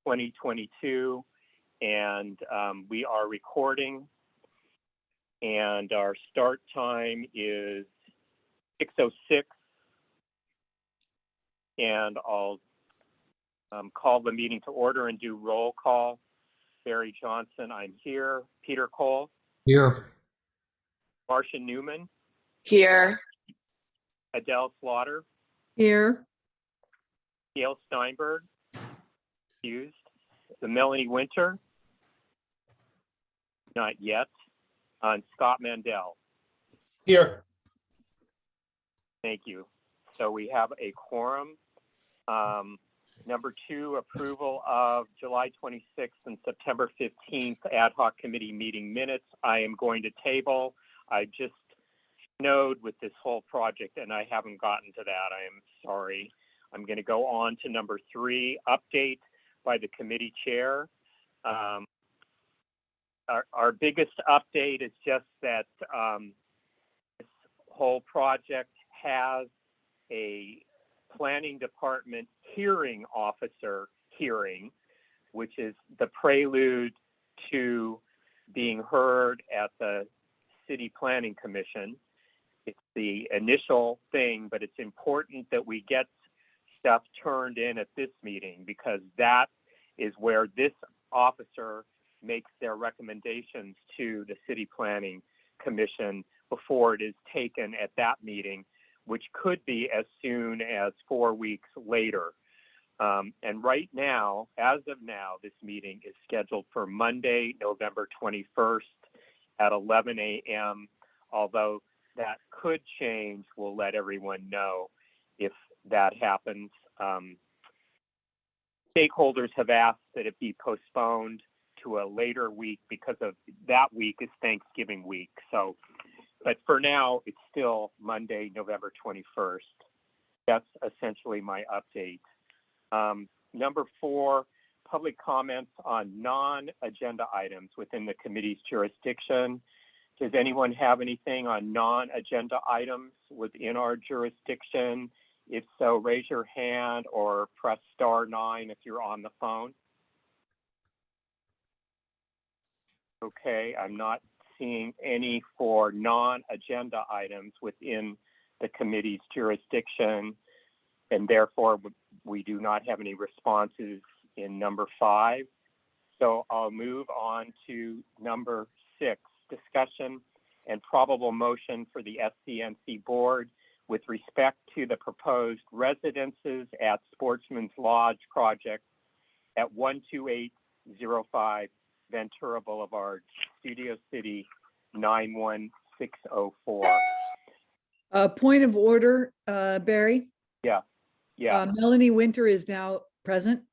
2022, and we are recording, and our start time is 6:06, and I'll call the meeting to order and do roll call. Barry Johnson, I'm here. Peter Cole. Here. Marcia Newman. Here. Adele Slaughter. Here. Gail Steinberg. Excused. The Melanie Winter. Not yet. And Scott Mandel. Here. Thank you. So we have a quorum. Number 2, approval of July 26th and September 15th ad hoc committee meeting minutes. I am going to table. I just snowed with this whole project and I haven't gotten to that. I am sorry. I'm going to go on to number 3, update by the committee chair. Our biggest update is just that this whole project has a planning department hearing officer hearing, which is the prelude to being heard at the City Planning Commission. It's the initial thing, but it's important that we get stuff turned in at this meeting because that is where this officer makes their recommendations to the City Planning Commission before it is taken at that meeting, which could be as soon as 4 weeks later. And right now, as of now, this meeting is scheduled for Monday, November 21st at 11 a.m. Although that could change, we'll let everyone know if that happens. Stakeholders have asked that it be postponed to a later week because of that week is Thanksgiving week. So, but for now, it's still Monday, November 21st. That's essentially my update. Number 4, public comments on non-agenda items within the committee's jurisdiction. Does anyone have anything on non-agenda items within our jurisdiction? If so, raise your hand or press *9 if you're on the phone. Okay, I'm not seeing any for non-agenda items within the committee's jurisdiction, and therefore we do not have any responses in number 5. So I'll move on to number 6, discussion and probable motion for the SCNC board with respect to the proposed residences at Sportsman's Lodge project at 12805 Ventura Boulevard, Studio City 91604. Point of order, Barry. Yeah. Melanie Winter is now present.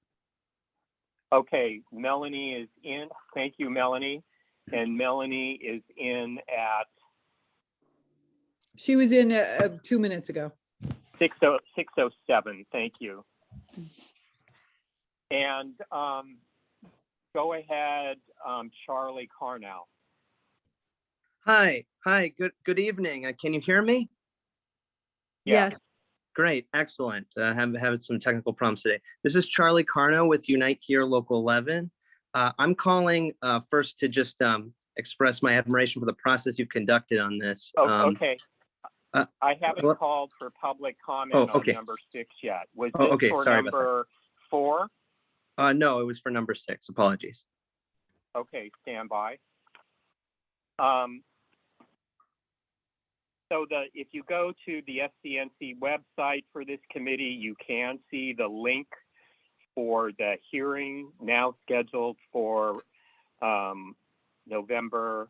Okay, Melanie is in. Thank you, Melanie. And Melanie is in at She was in 2 minutes ago. 6:07. Thank you. And go ahead, Charlie Carnow. Hi, good evening. Can you hear me? Yeah. Yes. Great, excellent. Having some technical problems today. This is Charlie Carnow with Unite Here Local 11. I'm calling first to just express my admiration for the process you've conducted on this. Okay. I haven't called for public comment on number 6 yet. Was this for number 4? No, it was for number 6. Apologies. Okay, stand by. So if you go to the SCNC website for this committee, you can see the link for the hearing now scheduled for November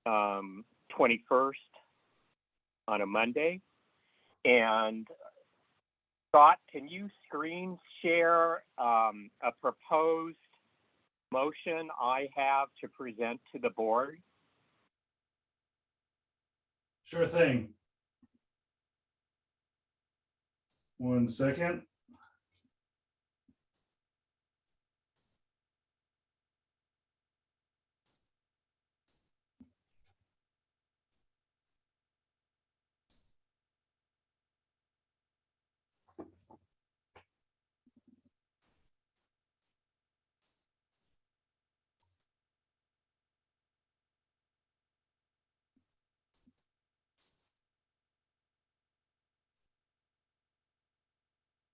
21st on a Monday. And Scott, can you screen share a proposed motion I have to present to the board? Sure thing. 1 second.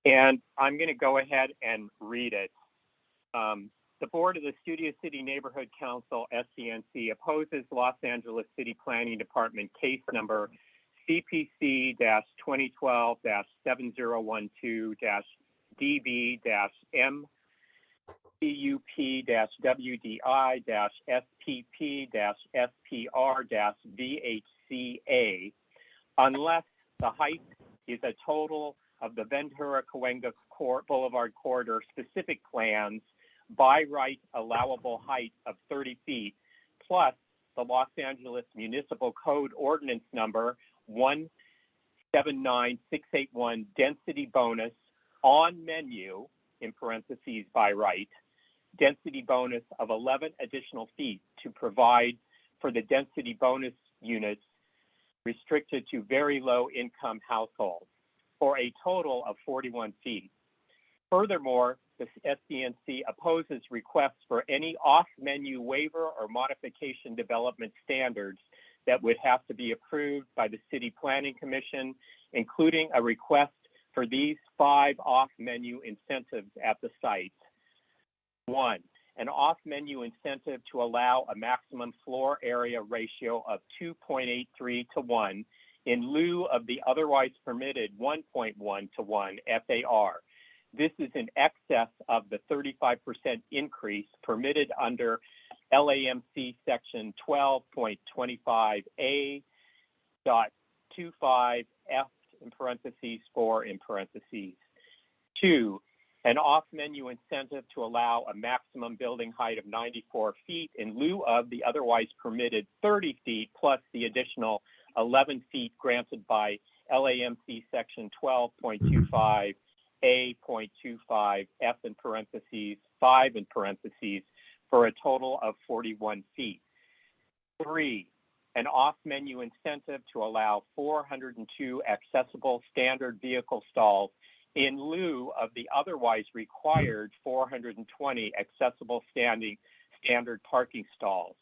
And I'm going to go ahead and read it. The board of the Studio City Neighborhood Council, SCNC, opposes Los Angeles City Planning Department case number CPC-2012-DB-MCUP-WDI-SPP-SPR-VHCA, unless the height is a total of the Ventura Cahuenga Boulevard corridor specific plans by right allowable height of 30 feet, plus the Los Angeles Municipal Code Ordinance number 179681 density bonus on menu, in parentheses by right, density bonus of 11 additional feet to provide for the density bonus units restricted to very low income households for a total of 41 feet. Furthermore, the SCNC opposes requests for any off-menu waiver or modification development standards that would have to be approved by the City Planning Commission, including a request for these 5 off-menu incentives at the site. 1, an off-menu incentive to allow a maximum floor area ratio of 2.83 to 1 in lieu of the otherwise permitted 1.1 to 1 FAR. This is in excess of the 35% increase permitted under LAMC section 12.25A.25F in parentheses 4 in parentheses. 2, an off-menu incentive to allow a maximum building height of 94 feet in lieu of the otherwise permitted 30 feet plus the additional 11 feet granted by LAMC section 12.25A.25F in parentheses 5 in parentheses for a total of 41 feet. 3, an off-menu incentive to allow 402 accessible standard vehicle stalls in lieu of the otherwise required 420 accessible standard parking stalls.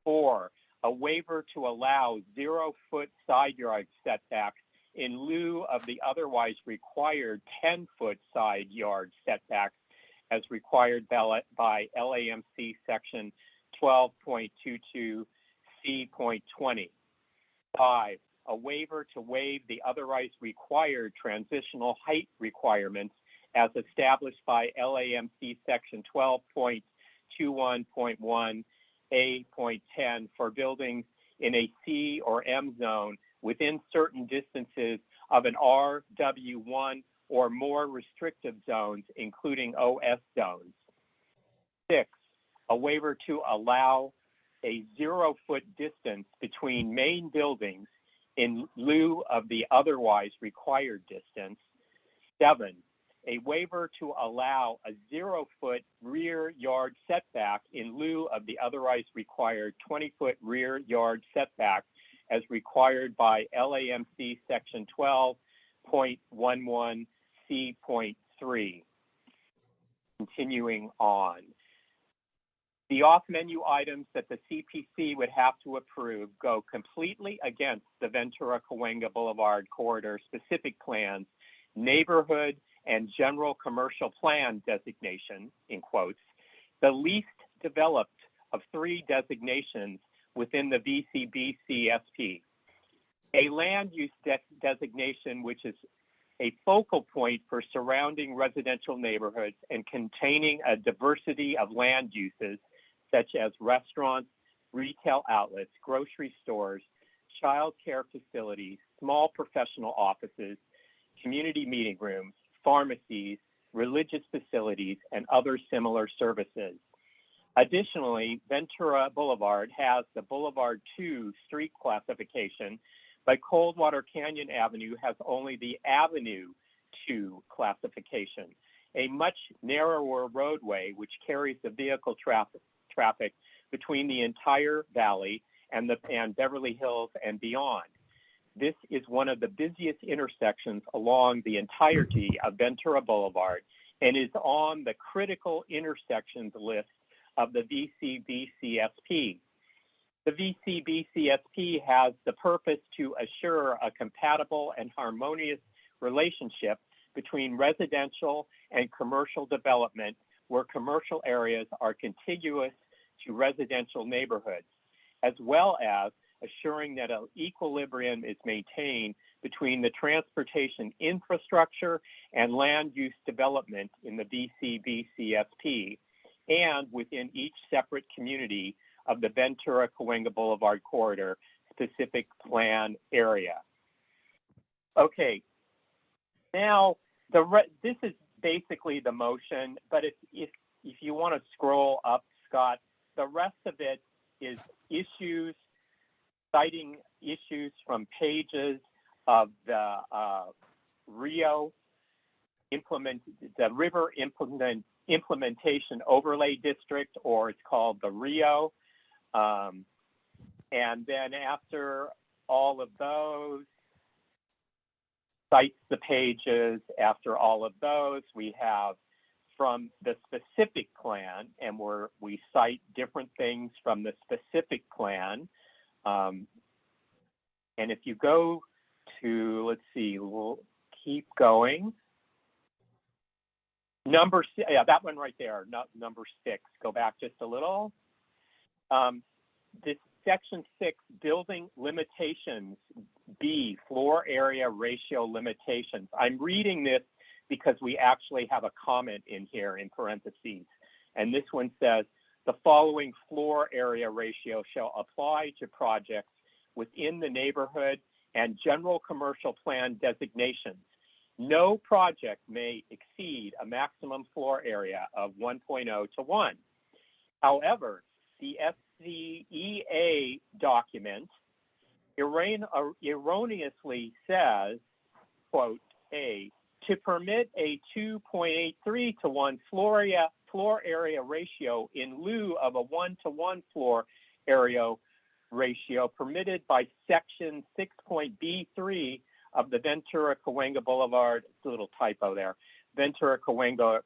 4, a waiver to allow 0-foot side yard setbacks in lieu of the otherwise required 10-foot side yard setbacks as required by LAMC section 12.22C.20. 5, a waiver to waive the otherwise required transitional height requirements as established by LAMC section 12.21.1A.10 for buildings in a C or M zone within certain distances of an RW1 or more restrictive zones, including OS zones. 6, a waiver to allow a 0-foot distance between main buildings in lieu of the otherwise required distance. 7, a waiver to allow a 0-foot rear yard setback in lieu of the otherwise required 20-foot rear yard setback as required by LAMC section 12.11C.3. Continuing on. The off-menu items that the CPC would have to approve go completely against the Ventura Cahuenga Boulevard corridor specific plans, neighborhood and general commercial plan designation, in quotes, the least developed of 3 designations within the VCBCSP. A land use designation which is a focal point for surrounding residential neighborhoods and containing a diversity of land uses such as restaurants, retail outlets, grocery stores, child care facilities, small professional offices, community meeting rooms, pharmacies, religious facilities, and other similar services. Additionally, Ventura Boulevard has the Boulevard 2 street classification, but Coldwater Canyon Avenue has only the Avenue 2 classification, a much narrower roadway which carries the vehicle traffic between the entire valley and Beverly Hills and beyond. This is one of the busiest intersections along the entirety of Ventura Boulevard and is on the critical intersections list of the VCBCSP. The VCBCSP has the purpose to assure a compatible and harmonious relationship between residential and commercial development where commercial areas are contiguous to residential neighborhoods, as well as assuring that an equilibrium is maintained between the transportation infrastructure and land use development in the VCBCSP and within each separate community of the Ventura-Cahuenga Boulevard corridor specific plan area. Okay, now this is basically the motion, but if you want to scroll up, Scott, the rest of it is issues, citing issues from pages of the Rio River Implementation Overlay District, or it's called the Rio. And then after all of those, cites the pages. After all of those, we have from the specific plan, and we cite different things from the specific plan. And if you go to, let's see, we'll keep going. Number 6, yeah, that one right there, not number 6. Go back just a little. This section 6, building limitations, B, floor area ratio limitations. I'm reading this because we actually have a comment in here in parentheses. And this one says, the following floor area ratio shall apply to projects within the neighborhood and general commercial plan designations. No project may exceed a maximum floor area of 1.0 to 1. However, the SCEA document erroneously says, quote, A, to permit a 2.83 to 1 floor area ratio in lieu of a 1 to 1 floor area ratio permitted by section 6.B3 of the Ventura-Cahuenga Boulevard, it's a little typo there, Ventura-Cahuenga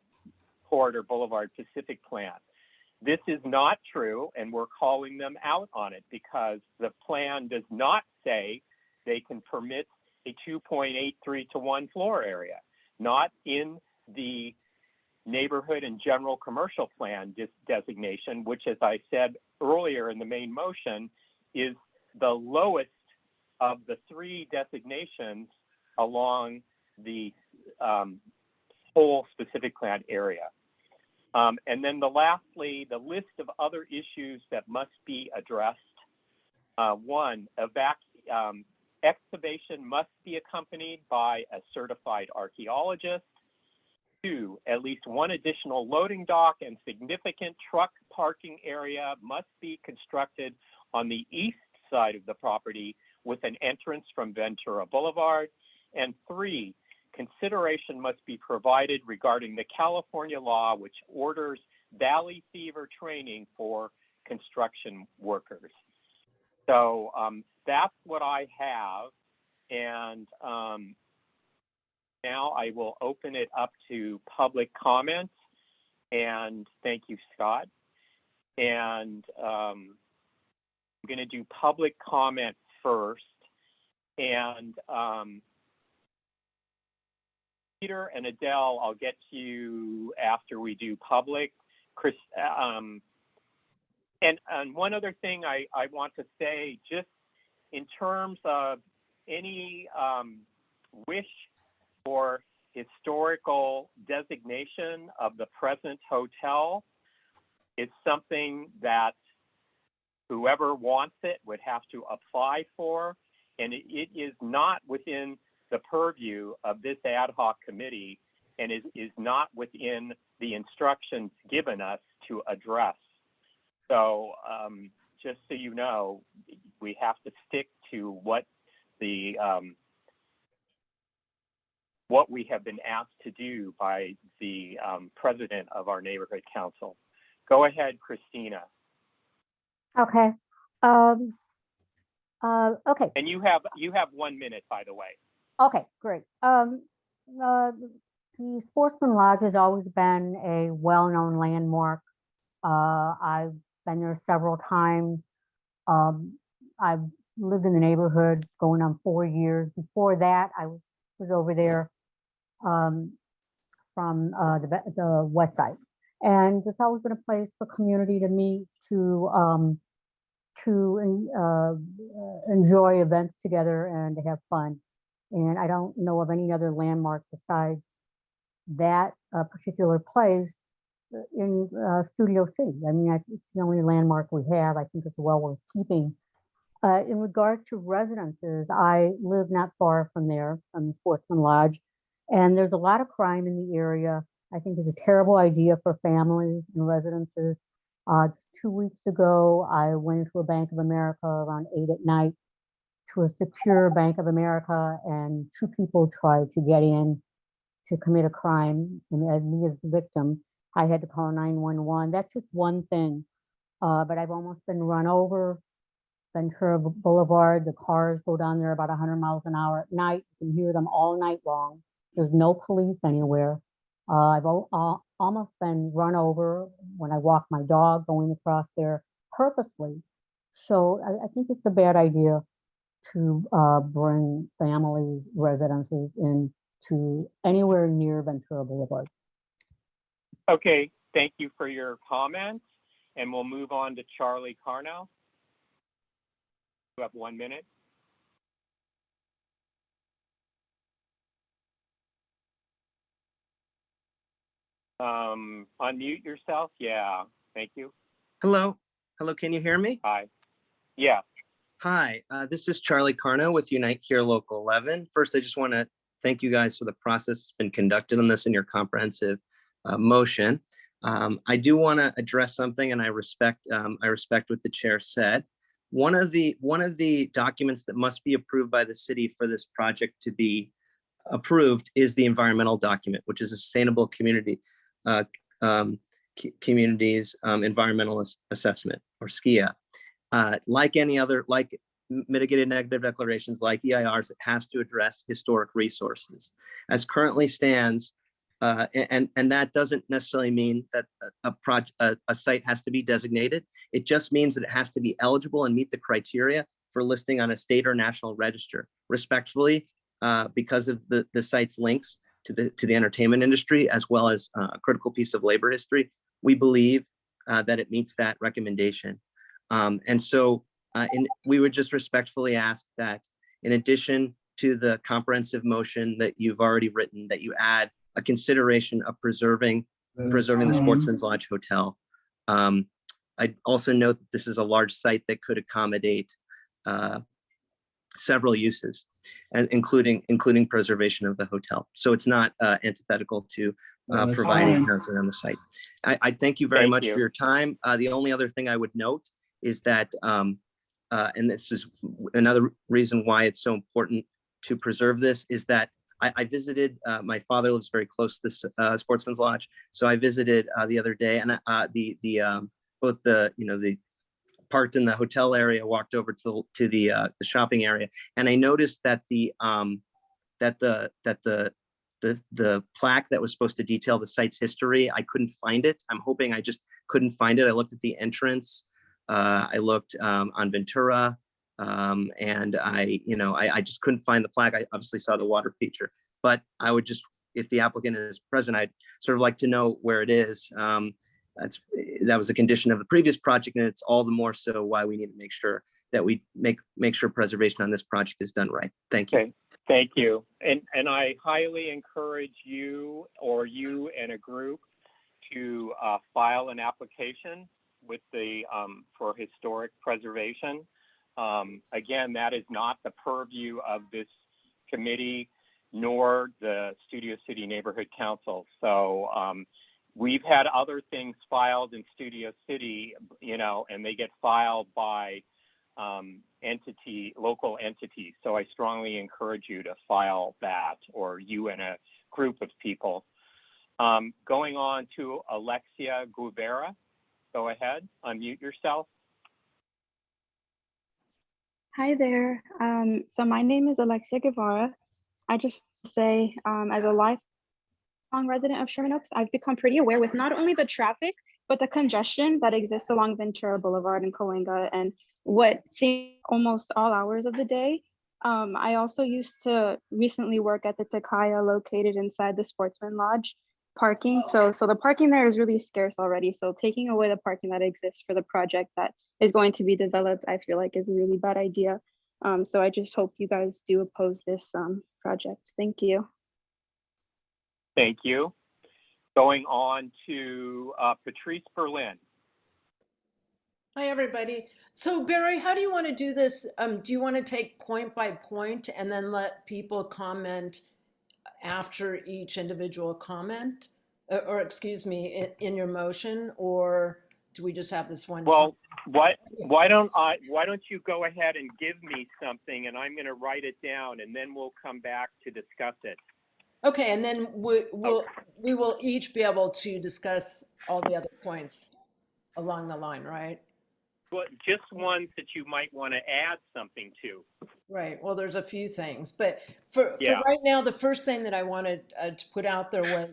Corridor Boulevard Pacific Plan. This is not true, and we're calling them out on it because the plan does not say they can permit a 2.83 to 1 floor area, not in the neighborhood and general commercial plan designation, which, as I said earlier in the main motion, is the lowest of the 3 designations along the whole specific plan area. And then lastly, the list of other issues that must be addressed. 1, excavation must be accompanied by a certified archaeologist. 2, at least 1 additional loading dock and significant truck parking area must be constructed on the east side of the property with an entrance from Ventura Boulevard. And 3, consideration must be provided regarding the California law which orders valley fever training for construction workers. So that's what I have. And now I will open it up to public comments. And thank you, Scott. And I'm going to do public comment first. And Peter and Adele, I'll get to you after we do public. Chris, and one other thing I want to say, just in terms of any wish for historical designation of the present hotel, it's something that whoever wants it would have to apply for, and it is not within the purview of this ad hoc committee, and is not within the instructions given us to address. So just so you know, we have to stick to what the what we have been asked to do by the president of our neighborhood council. Go ahead, Christina. Okay. Okay. And you have 1 minute, by the way. Okay, great. The Sportsman Lodge has always been a well-known landmark. I've been there several times. I've lived in the neighborhood going on 4 years. Before that, I was over there um, from the west side. And it's always been a place for community to meet, enjoy events together and to have fun. And I don't know of any other landmark besides that particular place in Studio City. I mean, it's the only landmark we have. I think it's well worth keeping. In regard to residences, I live not far from there, from the Sportsman Lodge, and there's a lot of crime in the area. I think it's a terrible idea for families and residences. 2 weeks ago, I went into a Bank of America around 8 at night to a secure Bank of America, and 2 people tried to get in to commit a crime, and as me as the victim, I had to call 911. That's just one thing, but I've almost been run over. Ventura Boulevard, the cars go down there about 100 miles an hour at night. You can hear them all night long. There's no police anywhere. I've almost been run over when I walk my dog going across there purposely. So I think it's a bad idea to bring families, residences in to anywhere near Ventura Boulevard. Okay, thank you for your comments, and we'll move on to Charlie Carno. You have 1 minute. Unmute yourself. Yeah, thank you. Hello. Hello. Can you hear me? Hi. Yeah. Hi, this is Charlie Carno with Unite Here Local 11. First, I just want to thank you guys for the process that's been conducted on this and your comprehensive motion. I do want to address something, and I respect what the chair said. One of the documents that must be approved by the city for this project to be approved is the environmental document, which is a sustainable communities environmental assessment, or SCIA. Like any other, like mitigated negative declarations, like EIRs, it has to address historic resources. As currently stands, and that doesn't necessarily mean that a site has to be designated. It just means that it has to be eligible and meet the criteria for listing on a state or national register. Respectfully, because of the site's links to the entertainment industry, as well as a critical piece of labor history, we believe that it meets that recommendation. And so we would just respectfully ask that, in addition to the comprehensive motion that you've already written, that you add a consideration of preserving the Sportsman's Lodge Hotel. I'd also note that this is a large site that could accommodate several uses, and including preservation of the hotel. So it's not antithetical to providing housing on the site. I thank you very much for your time. The only other thing I would note is that, and this is another reason why it's so important to preserve this, is that I visited, my father lives very close to this Sportsman's Lodge. So I visited the other day, and both the parked in the hotel area, walked over to the shopping area, and I noticed that the plaque that was supposed to detail the site's history, I couldn't find it. I'm hoping I just couldn't find it. I looked at the entrance. I looked on Ventura, and I just couldn't find the plaque. I obviously saw the water feature, but I would just, if the applicant is present, I'd sort of like to know where it is. That was a condition of the previous project, and it's all the more so why we need to make sure that we make sure preservation on this project is done right. Thank you. Okay. Thank you. And I highly encourage you and a group to file an application with the for historic preservation. Again, that is not the purview of this committee nor the Studio City Neighborhood Council. So we've had other things filed in Studio City, and they get filed by local entities. So I strongly encourage you to file that, or you and a group of people. Going on to Alexia Guevara. Go ahead, unmute yourself. Hi there. So my name is Alexia Guevara. I just say, as a lifelong resident of Sherman Oaks, I've become pretty aware with not only the traffic, but the congestion that exists along Ventura Boulevard and Cahuenga, and what seems almost all hours of the day. I also used to recently work at the Takaya located inside the Sportsman Lodge parking. So the parking there is really scarce already. So taking away the parking that exists for the project that is going to be developed, I feel like is a really bad idea. So I just hope you guys do oppose this project. Thank you. Thank you. Going on to Patrice Berlin. Hi, everybody. So Barry, how do you want to do this? Do you want to take point by point and then let people comment after each individual comment? Or excuse me, in your motion, or do we just have this one? Well, why don't you go ahead and give me something and I'm going to write it down and then we'll come back to discuss it. Okay, and then we will each be able to discuss all the other points along the line, right? Well, just ones that you might want to add something to. Right. Well, there's a few things, but for Yeah. right now, the first thing that I wanted to put out there was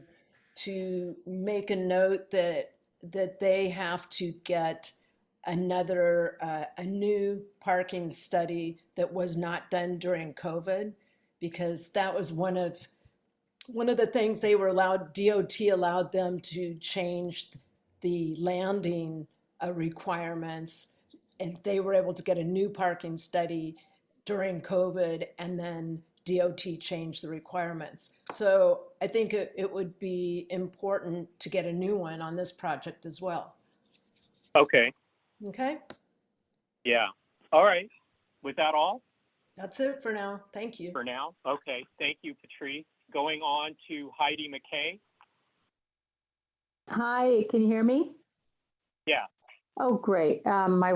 to make a note that they have to get another a new parking study that was not done during COVID, because that was one of the things they were allowed. DOT allowed them to change the landing requirements, and they were able to get a new parking study during COVID, and then DOT changed the requirements. So I think it would be important to get a new one on this project as well. Okay. Okay, Yeah. All right. Was that all that's it for now. Thank you. for now? Okay. Thank you, Patrice. Going on to Heidi McKay. Hi, can you hear me? Yeah. Oh, great. My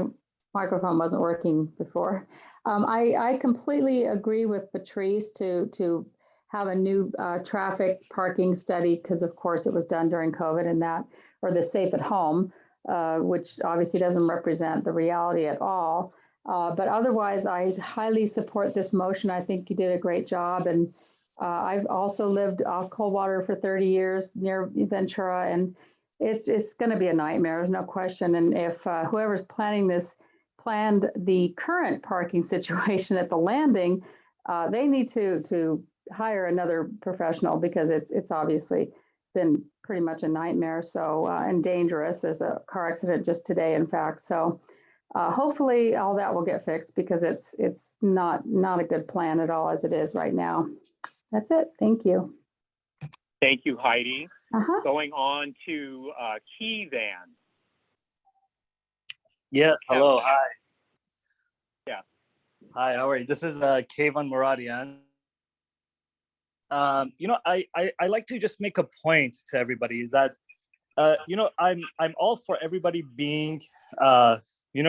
microphone wasn't working before. I completely agree with Patrice to have a new traffic parking study, because of course it was done during COVID and that, or the safe at home, which obviously doesn't represent the reality at all. But otherwise, I highly support this motion. I think you did a great job. And I've also lived off Coldwater for 30 years near Ventura, and it's going to be a nightmare. There's no question. And if whoever's planning this planned the current parking situation at the landing, they need to hire another professional, because it's obviously been pretty much a nightmare. So and dangerous. There's a car accident just today, in fact. So hopefully all that will get fixed, because it's not a good plan at all as it is right now. That's it. Thank you. Thank you, Heidi. Uh-huh. Going on to Key Van. Yes, hello, hi. Yeah. Hi, how are you? This is Kayvan Muradian. I like to just make a point to everybody, is that I'm all for everybody being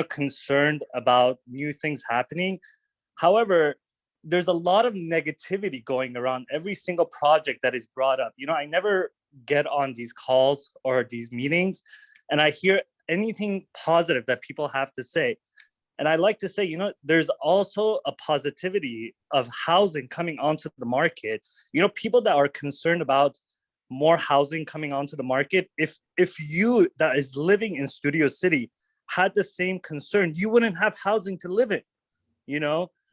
concerned about new things happening. However, there's a lot of negativity going around every single project that is brought up. I never get on these calls or these meetings and I hear anything positive that people have to say. And I like to say, there's also a positivity of housing coming onto the market. People that are concerned about more housing coming onto the market, if you that is living in Studio City had the same concern, you wouldn't have housing to live in,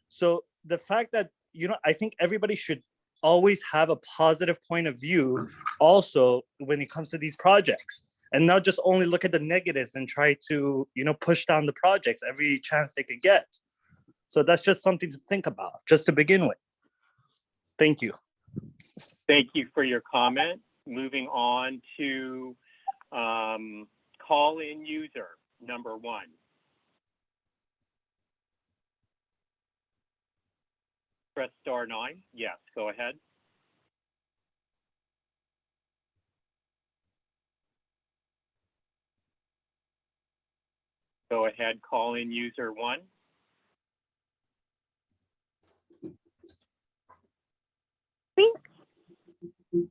So the fact that, I think everybody should always have a positive point of view also when it comes to these projects, and not just only look at the negatives and try to, push down the projects every chance they could get. So that's just something to think about, just to begin with. Thank you. Thank you for your comment. Moving on to call-in user number 1. Press star 9. Yes, go ahead. Go ahead, call-in user 1.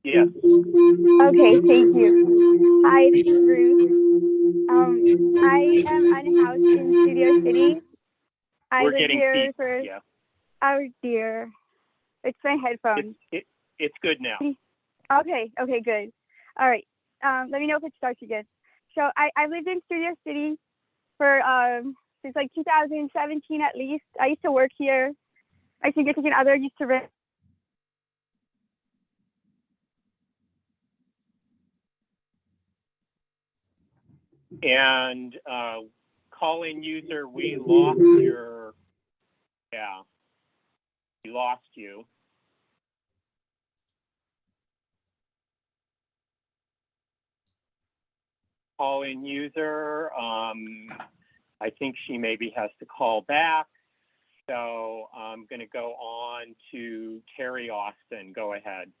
Yes. Okay, thank you. Hi, this is Ruth. I am unhoused in Studio City. We're getting feedback. Yeah. Oh dear, it's my headphones. It's good now. Okay, good. All right. Let me know if it starts again. So I lived in Studio City for since like 2017 at least. I used to work here. my significant other used to rent. And call-in user, we lost your, yeah, we lost you. Call-in user, I think she maybe has to call back. So I'm going to go on to Terry Austin. Go ahead.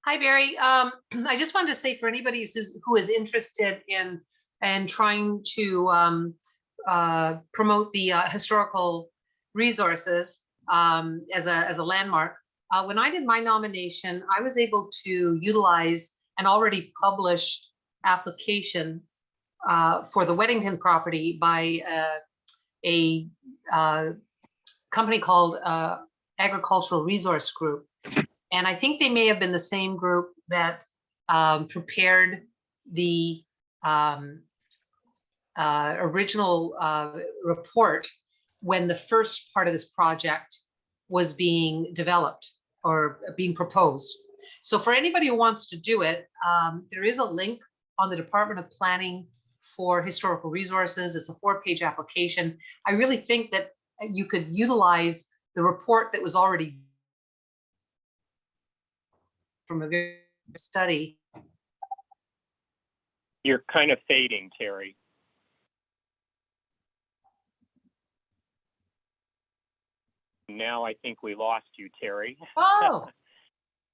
Hi, Barry. I just wanted to say for anybody who is interested in trying to promote the historical resources as a landmark, when I did my nomination, I was able to utilize an already published application for the Weddington property by a company called Agricultural Resource Group. And I think they may have been the same group that prepared the original report when the first part of this project was being developed or being proposed. So for anybody who wants to do it, there is a link on the Department of Planning for Historical Resources. It's a 4-page application. I really think that you could utilize the report that was already from a study. You're kind of fading, Terry. Now I think we lost you, Terry. Oh.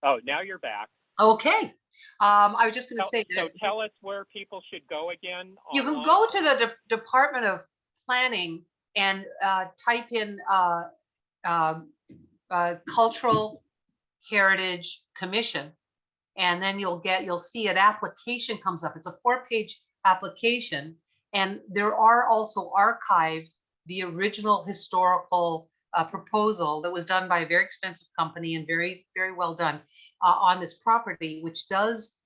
Oh, now you're back. Okay. I was just going to say that. So tell us where people should go again. You can go to the Department of Planning and type in Cultural Heritage Commission, and then you'll see an application comes up. It's a 4-page application, and there are also archived the original historical proposal that was done by a very expensive company and very, very well done on this property, which does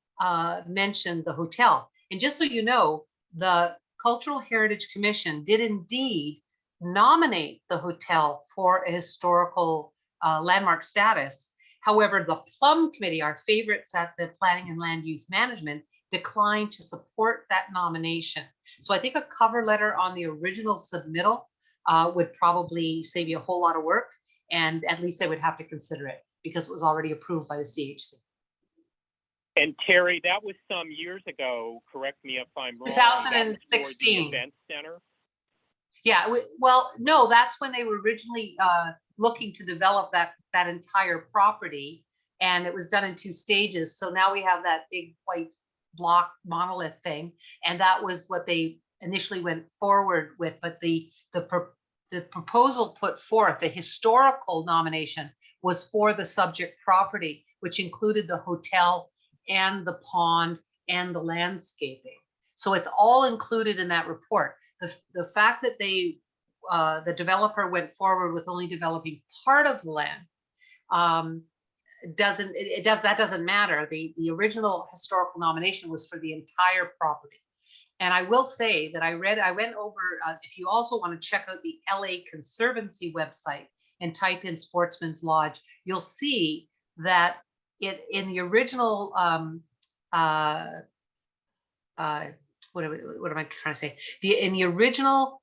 mention the hotel. And just so you know, the Cultural Heritage Commission did indeed nominate the hotel for a historical landmark status. However, the Plum Committee, our favorites at the Planning and Land Use Management, declined to support that nomination. So I think a cover letter on the original submittal would probably save you a whole lot of work, and at least they would have to consider it because it was already approved by the CHC. And Terry, that was some years ago. Correct me if I'm wrong. 2016. Event center. Yeah. Well, no, that's when they were originally looking to develop that entire property, and it was done in 2 stages. So now we have that big white block monolith thing, and that was what they initially went forward with. But the proposal put forth, the historical nomination, was for the subject property, which included the hotel and the pond and the landscaping. So it's all included in that report. The fact that the developer went forward with only developing part of the land that doesn't matter. The original historical nomination was for the entire property. And I will say that I went over, if you also want to check out the LA Conservancy website and type in Sportsman's Lodge, you'll see that in the original, what am I trying to say? In the original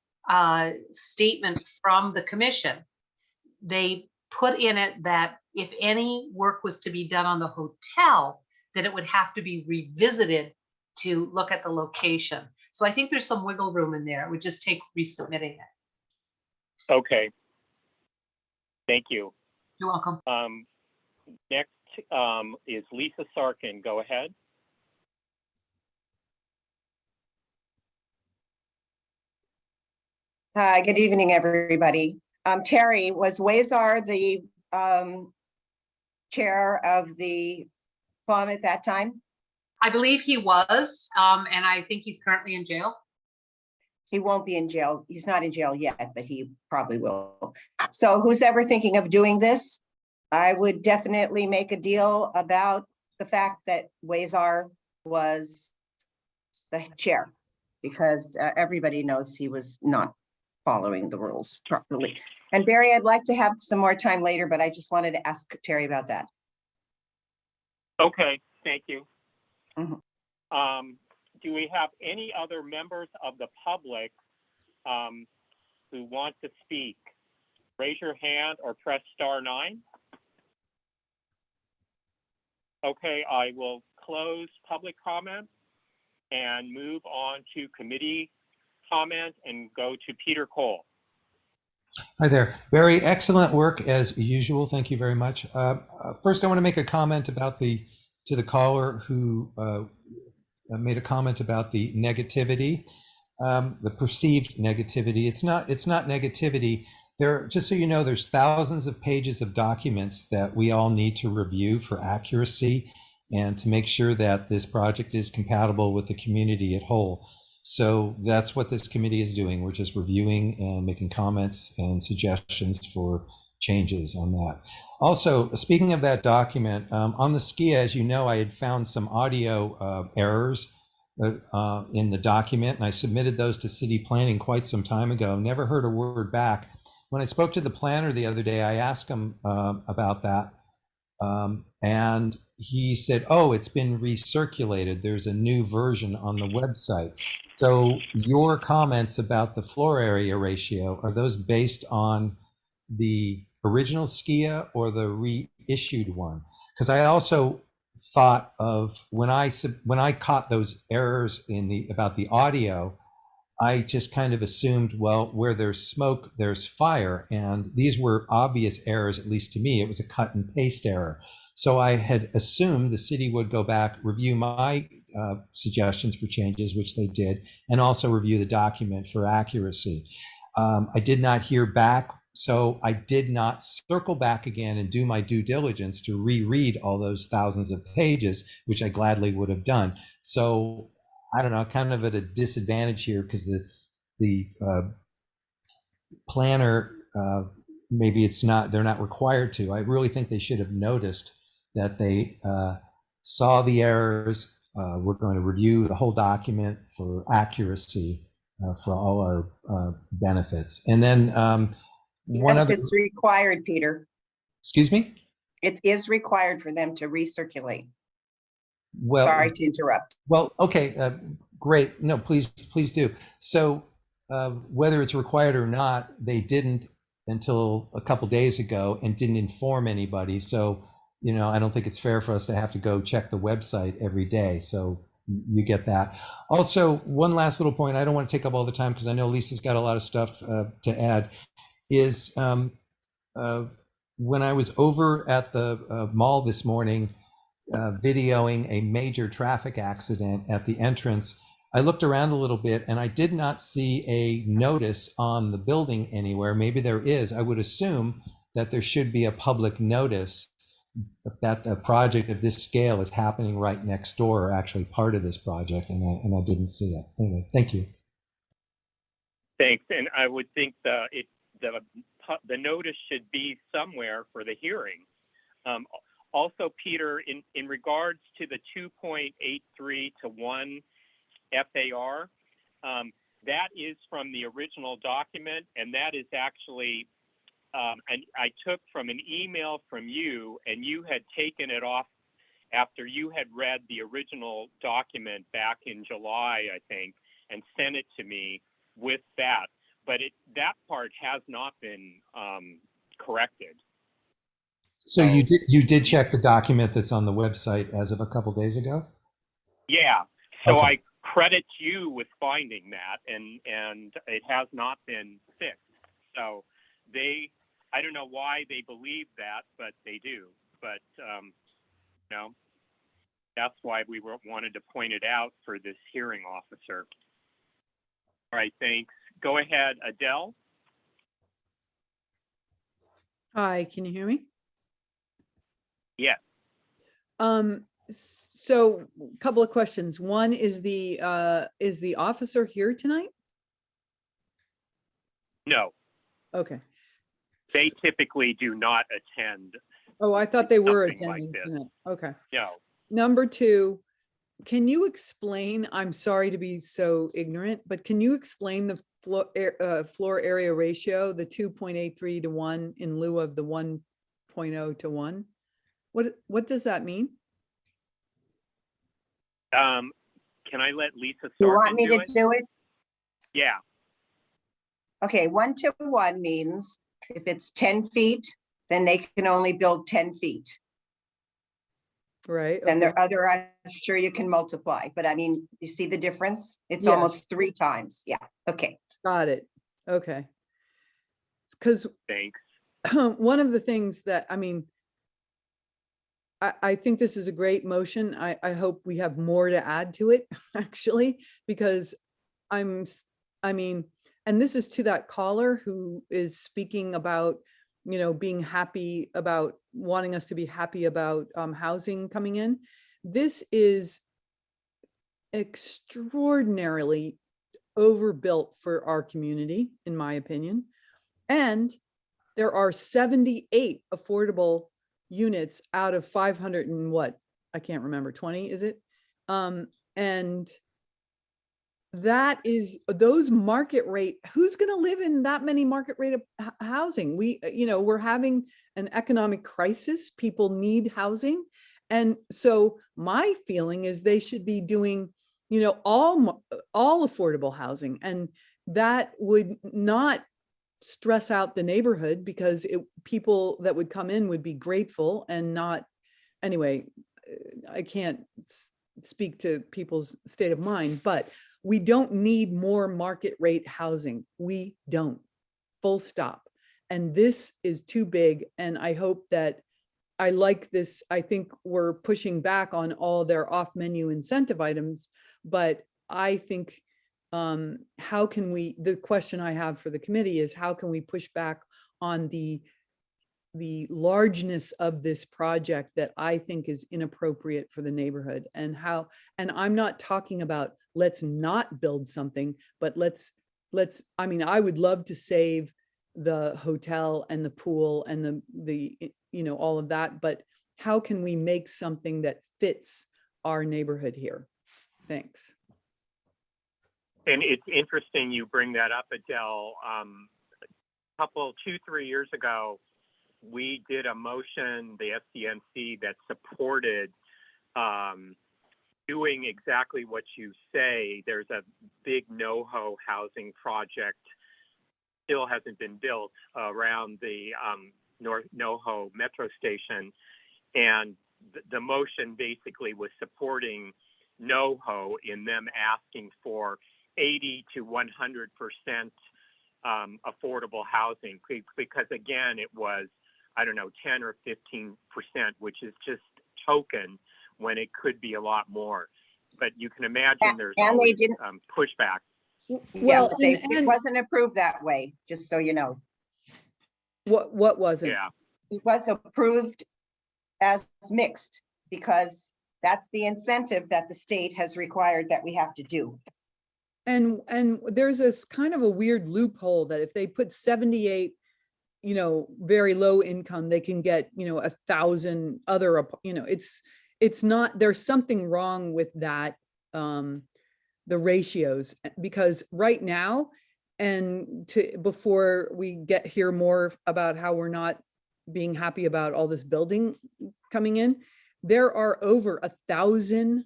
statement from the commission, they put in it that if any work was to be done on the hotel, that it would have to be revisited to look at the location. So I think there's some wiggle room in there. It would just take resubmitting it. Okay. Thank you. You're welcome. Next is Lisa Sarkin. Go ahead. Hi, good evening, everybody. Terry, was Wazar the chair of the FOM at that time? I believe he was, and I think he's currently in jail. He won't be in jail. He's not in jail yet, but he probably will. So who's ever thinking of doing this, I would definitely make a deal about the fact that Wazar was the chair, because everybody knows he was not following the rules properly. And Barry, I'd like to have some more time later, but I just wanted to ask Terry about that. Okay, thank you. Mhm. Do we have any other members of the public who want to speak? Raise your hand or press *9. Okay, I will close public comment and move on to committee comment and go to Peter Cole. Hi there. Barry, excellent work as usual. Thank you very much. First, I want to make a comment about to the caller who made a comment about the negativity, the perceived negativity. It's not negativity. Just so you know, there's thousands of pages of documents that we all need to review for accuracy and to make sure that this project is compatible with the community at whole. So that's what this committee is doing. We're just reviewing and making comments and suggestions for changes on that. Also, speaking of that document, on the SCIA, as you know, I had found some audio errors in the document, and I submitted those to city planning quite some time ago. Never heard a word back. When I spoke to the planner the other day, I asked him about that, and he said, oh, it's been recirculated. There's a new version on the website. So your comments about the floor area ratio, are those based on the original SCIA or the reissued one? Because I also thought of when I caught those errors about the audio, I just kind of assumed, well, where there's smoke, there's fire. And these were obvious errors, at least to me. It was a cut and paste error. So I had assumed the city would go back, review my suggestions for changes, which they did, and also review the document for accuracy. I did not hear back, so I did not circle back again and do my due diligence to reread all those thousands of pages, which I gladly would have done. So I don't know, kind of at a disadvantage here because the planner, maybe they're not required to. I really think they should have noticed that they saw the errors. We're going to review the whole document for accuracy for all our benefits. And then Yes, it's required, Peter. Excuse me? It is required for them to recirculate. Well, sorry to interrupt. Well, okay, great. No, please do. So whether it's required or not, they didn't until a couple days ago and didn't inform anybody. So, I don't think it's fair for us to have to go check the website every day. So you get that. Also, one last little point, I don't want to take up all the time because I know Lisa's got a lot of stuff to add, is when I was over at the mall this morning, videoing a major traffic accident at the entrance, I looked around a little bit and I did not see a notice on the building anywhere. Maybe there is. I would assume that there should be a public notice that a project of this scale is happening right next door, or actually part of this project, and I didn't see it. Anyway, thank you. Thanks, and I would think the notice should be somewhere for the hearing. Also, Peter, in regards to the 2.83 to 1 FAR, that is from the original document, and that is actually, and I took from an email from you, and you had taken it off after you had read the original document back in July, I think, and sent it to me with that. But that part has not been corrected. So you did check the document that's on the website as of a couple days ago? Yeah. So Okay. I credit you with finding that, and it has not been fixed. So I don't know why they believe that, but they do. But that's why we wanted to point it out for this hearing officer. All right, thanks. Go ahead, Adele. Hi, can you hear me? Yes. So a couple of questions. One, is the officer here tonight? No, Okay. they typically do not attend. Oh, I thought they were Something like attending this. tonight. Okay. No. Number two, can you explain, I'm sorry to be so ignorant, but can you explain the floor area ratio, the 2.83 to 1 in lieu of the 1.0 to 1. What does that mean? Can I let Lisa You want Sorkin me do to it? do it? Yeah, Okay, 1-to-1 means if it's 10 feet, then they can only build 10 feet. Right. And Okay. the other, I'm sure you can multiply, but I mean, you see the difference? It's Yeah. almost 3 times. Yeah, okay. Got it. Okay. Because thanks. one of the things that, I mean, I think this is a great motion. I hope we have more to add to it, actually, because I mean, and this is to that caller who is speaking about, you know, being happy about wanting us to be happy about housing coming in. This is extraordinarily overbuilt for our community, in my opinion. And there are 78 affordable units out of 500 and what? I can't remember, 20, is it? And that is those market rate, who's going to live in that many market rate of housing? We, you know, we're having an economic crisis. People need housing. And so my feeling is they should be doing, you know, all affordable housing, and that would not stress out the neighborhood because people that would come in would be grateful and not, anyway, I can't speak to people's state of mind, but we don't need more market rate housing. We don't, full stop. And this is too big. And I hope that, I like this. I think we're pushing back on all their off menu incentive items, but I think how can we, the question I have for the committee is how can we push back on the largeness of this project that I think is inappropriate for the neighborhood, and how, and I'm not talking about let's not build something, but let's, I mean, I would love to save the hotel and the pool and the, you know, all of that, but how can we make something that fits our neighborhood here? Thanks. And it's interesting you bring that up, Adele. A couple, 2-3 years ago, we did a motion, the SCNC, that supported doing exactly what you say. There's a big NoHo housing project, still hasn't been built, around the North NoHo metro station. And the motion basically was supporting NoHo in them asking for 80 to 100% affordable housing, because again, it was, I don't know, 10 or 15%, which is just token when it could be a lot more. But you can imagine there's always pushback. Well, yeah, it wasn't approved that way, just so you know. What was it? Yeah. It was approved as mixed because that's the incentive that the state has required that we have to do. And there's this kind of a weird loophole that if they put 78, you know, very low income, they can get, you know, 1,000 other, you know, it's not, there's something wrong with that, the ratios, because right now, and before we hear more about how we're not being happy about all this building coming in, there are over 1,000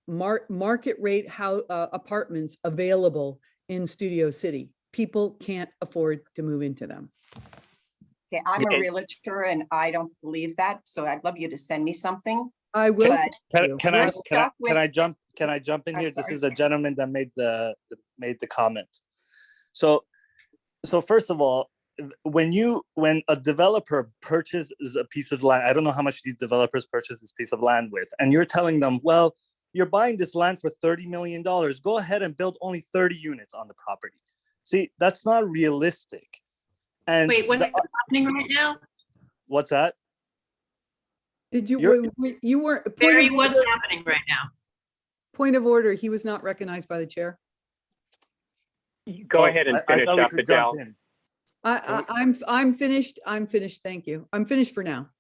market rate apartments available in Studio City. People can't afford to move into them. Okay, I'm a realtor and I don't believe that, so I'd love you to send me something. I will. Can I jump in here? This is a gentleman that made the comment. So first of all, when a developer purchases a piece of land, I don't know how much these developers purchase this piece of land with, and you're telling them, well, you're buying this land for $30 million. Go ahead and build only 30 units on the property. See, that's not realistic. And wait, what's happening right now? What's that? Did you weren't Barry, what's happening right now? Point of order, he was not recognized by the chair. Go ahead and finish up, Adele. I'm finished. I'm finished. Thank you. I'm finished for now.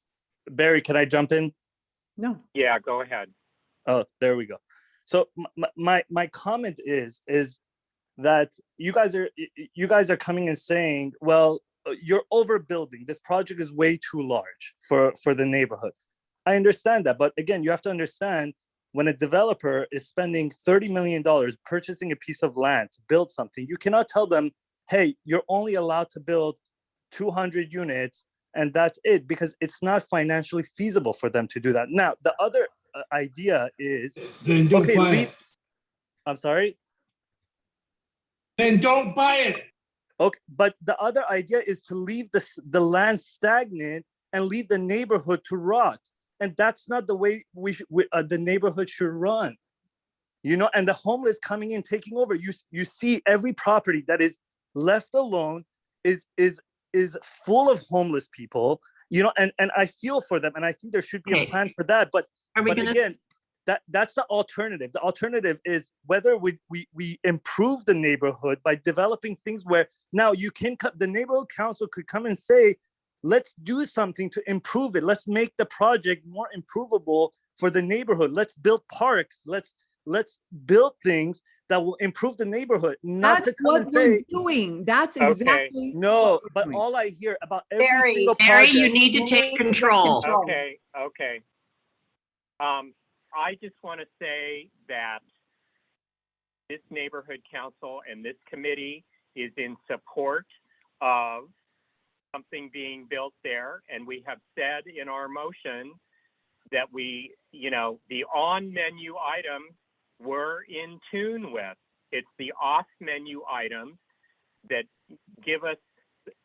Barry, can I jump in? No. Yeah, go ahead. Oh, there we go. So my comment is that you guys are coming and saying, well, you're overbuilding. This project is way too large for the neighborhood. I understand that, but again, you have to understand when a developer is spending $30 million purchasing a piece of land to build something, you cannot tell them, hey, you're only allowed to build 200 units and that's it, because it's not financially feasible for them to do that. Now, the other idea is, Then don't okay, buy leave. it. I'm sorry? Then don't buy it. Okay, but the other idea is to leave the land stagnant and leave the neighborhood to rot. And that's not the way the neighborhood should run. You know, and the homeless coming in, taking over. You see every property that is left alone is full of homeless people, you know, and I feel for them. And I think there should be a Okay. plan for that. But gonna- again, that's the alternative. The alternative is whether we improve the neighborhood by developing things where now the neighborhood council could come and say, let's do something to improve it. Let's make the project more improvable for the neighborhood. Let's build parks. Let's build things that will improve the neighborhood. Not That's to come what and we're say, doing. That's Okay. exactly. no, what we're but doing. all I hear about every Barry, single Barry, project. you need to You take need to get control. control. Okay. I just want to say that this neighborhood council and this committee is in support of something being built there. And we have said in our motion that the on-menu items we're in tune with. It's the off-menu items that give us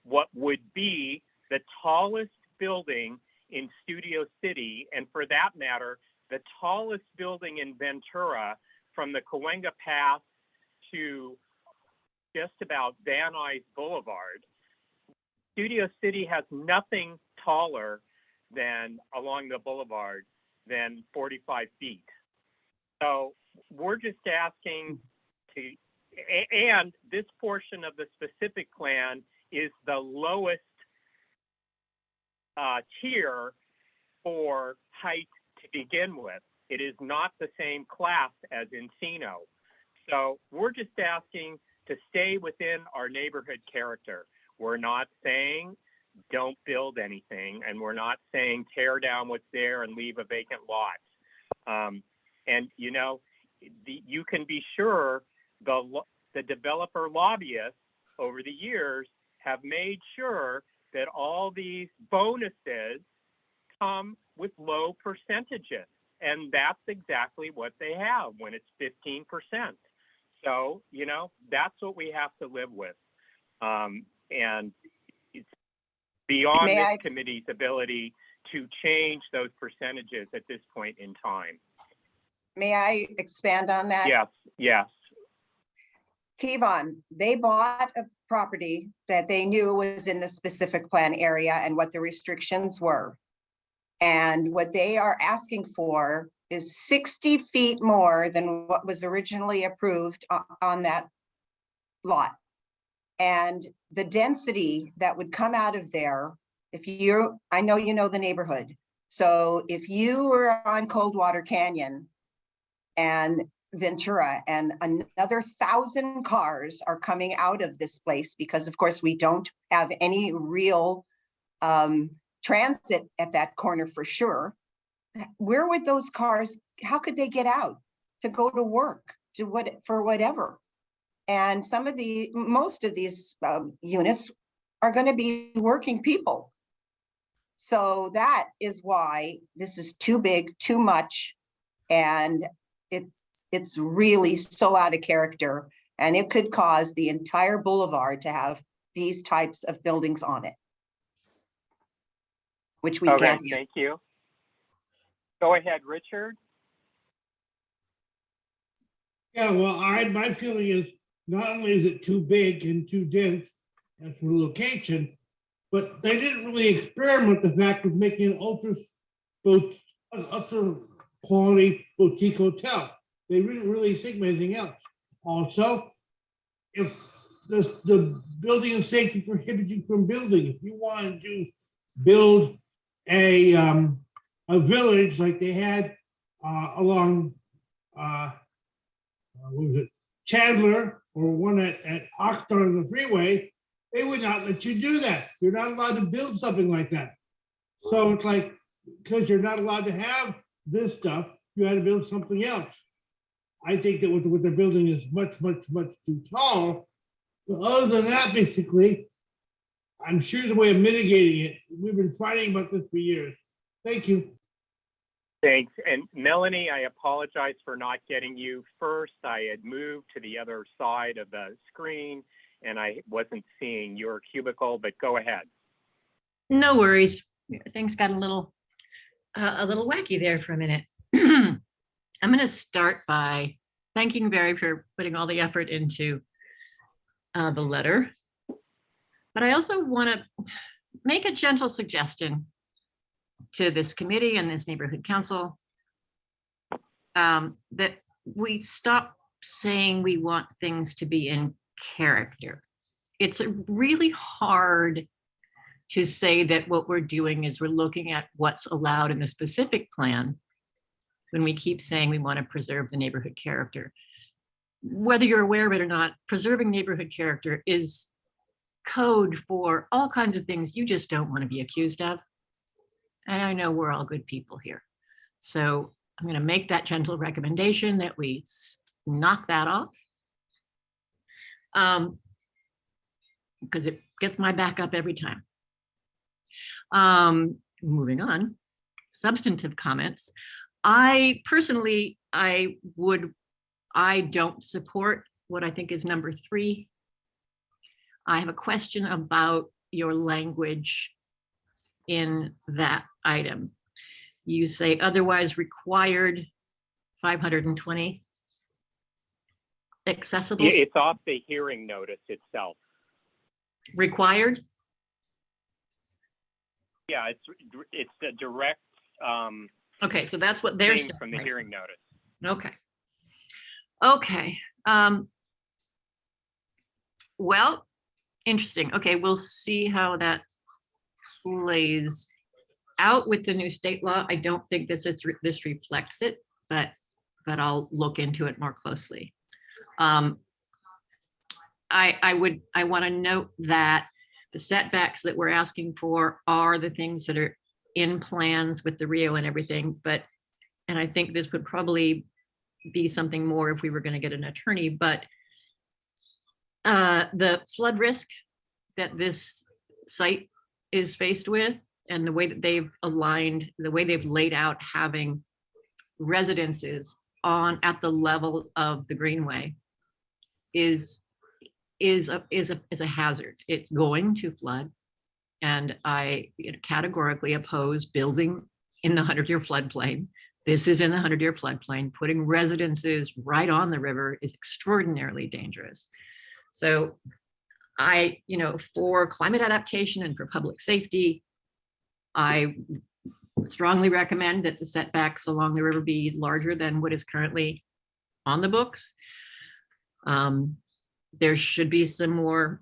what would be the tallest building in Studio City, and for that matter, the tallest building in Ventura, from the Cahuenga Pass to just about Van Nuys Boulevard. Studio City has nothing taller than along the boulevard than 45 feet. So we're just asking to, and this portion of the specific plan is the lowest tier for height to begin with. It is not the same class as Encino. So we're just asking to stay within our neighborhood character. We're not saying don't build anything, and we're not saying tear down what's there and leave a vacant lot. And you can be sure the developer lobbyists over the years have made sure that all these bonuses come with low percentages. And that's exactly what they have when it's 15%. So, that's what we have to live with. And it's beyond May this I committee's ability to change those percentages at this point in time. May I expand on that? Yes. Kevon, they bought a property that they knew was in the specific plan area and what the restrictions were. And what they are asking for is 60 feet more than what was originally approved on that lot. And the density that would come out of there, I know you know the neighborhood. So if you were on Coldwater Canyon and Ventura and another 1,000 cars are coming out of this place, because of course we don't have any real transit at that corner for sure. Where would those cars, how could they get out to go to work, for whatever? And most of these units are going to be working people. So that is why this is too big, too much. And it's really so out of character, and it could cause the entire boulevard to have these types of buildings on it, which we Okay, can't. thank you. Go ahead, Richard. Yeah, well, my feeling is not only is it too big and too dense as for location, but they didn't really experiment with the fact of making an ultra quality boutique hotel. They didn't really think of anything else. Also, if the building and safety prohibits you from building, if you wanted to build a village like they had along what was it, Chandler or one at Oxnard on the freeway, they would not let you do that. You're not allowed to build something like that. So it's like, because you're not allowed to have this stuff, you had to build something else. I think that what they're building is much, much, much too tall. But other than that, basically, I'm sure the way of mitigating it, we've been fighting about this for years. Thank you. Thanks. And Melanie, I apologize for not getting you first. I had moved to the other side of the screen and I wasn't seeing your cubicle, but go ahead. No worries. Things got a little wacky there for a minute. I'm going to start by thanking Barry for putting all the effort into the letter. But I also want to make a gentle suggestion to this committee and this neighborhood council that we stop saying we want things to be in character. It's really hard to say that what we're doing is we're looking at what's allowed in the specific plan when we keep saying we want to preserve the neighborhood character. Whether you're aware of it or not, preserving neighborhood character is code for all kinds of things you just don't want to be accused of. And I know we're all good people here. So I'm going to make that gentle recommendation that we knock that off. Because it gets my back up every time. Moving on, substantive comments. I personally, I don't support what I think is number 3. I have a question about your language in that item. You say otherwise required 520 accessible. Yeah, it's off the hearing notice itself. Required? Yeah, it's the direct okay, so that's what they're thing saying from the right? hearing notice. Okay. Okay. Well, interesting. Okay, we'll see how that plays out with the new state law. I don't think this reflects it, but I'll look into it more closely. I want to note that the setbacks that we're asking for are the things that are in plans with the Rio and everything, and I think this would probably be something more if we were going to get an attorney, but the flood risk that this site is faced with and the way that they've aligned, the way they've laid out having residences at the level of the greenway is a hazard. It's going to flood. And I categorically oppose building in the 100-year floodplain. This is in the 100-year floodplain. Putting residences right on the river is extraordinarily dangerous. So for climate adaptation and for public safety, I strongly recommend that the setbacks along the river be larger than what is currently on the books. There should be some more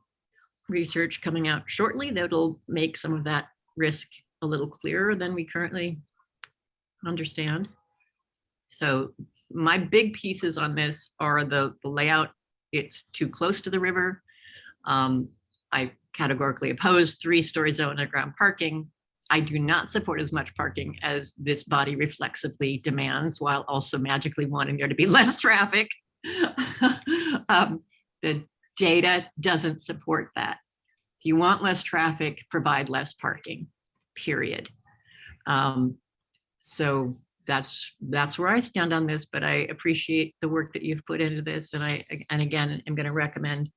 research coming out shortly that'll make some of that risk a little clearer than we currently understand. So my big pieces on this are the layout. It's too close to the river. I categorically oppose 3-story zone underground parking. I do not support as much parking as this body reflexively demands, while also magically wanting there to be less traffic. The data doesn't support that. If you want less traffic, provide less parking, period. So that's where I stand on this, but I appreciate the work that you've put into this. And again, I'm going to recommend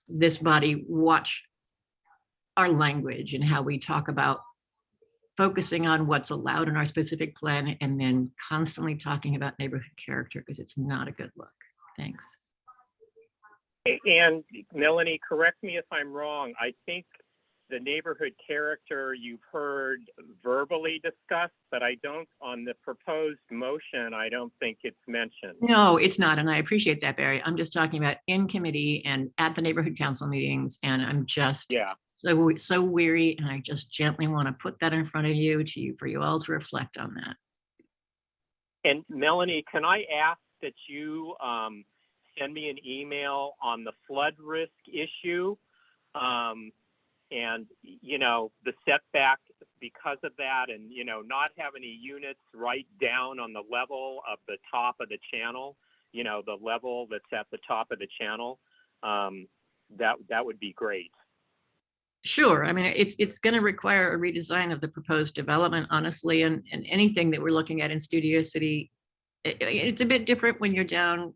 this body watch our language and how we talk about focusing on what's allowed in our specific plan and then constantly talking about neighborhood character, because it's not a good look. Thanks. And Melanie, correct me if I'm wrong. I think the neighborhood character you've heard verbally discussed, but I don't, on the proposed motion, I don't think it's mentioned. No, it's not. And I appreciate that, Barry. I'm just talking about in committee and at the neighborhood council meetings. And I'm just so weary. And I just gently want to put that in front of you for you all to reflect on that. And Melanie, can I ask that you send me an email on the flood risk issue. And, you know, the setback because of that, and, you know, not have any units right down on the level of the top of the channel, you know, the level that's at the top of the channel, that would be great. Sure. I mean, it's going to require a redesign of the proposed development, honestly, and anything that we're looking at in Studio City, it's a bit different when you're down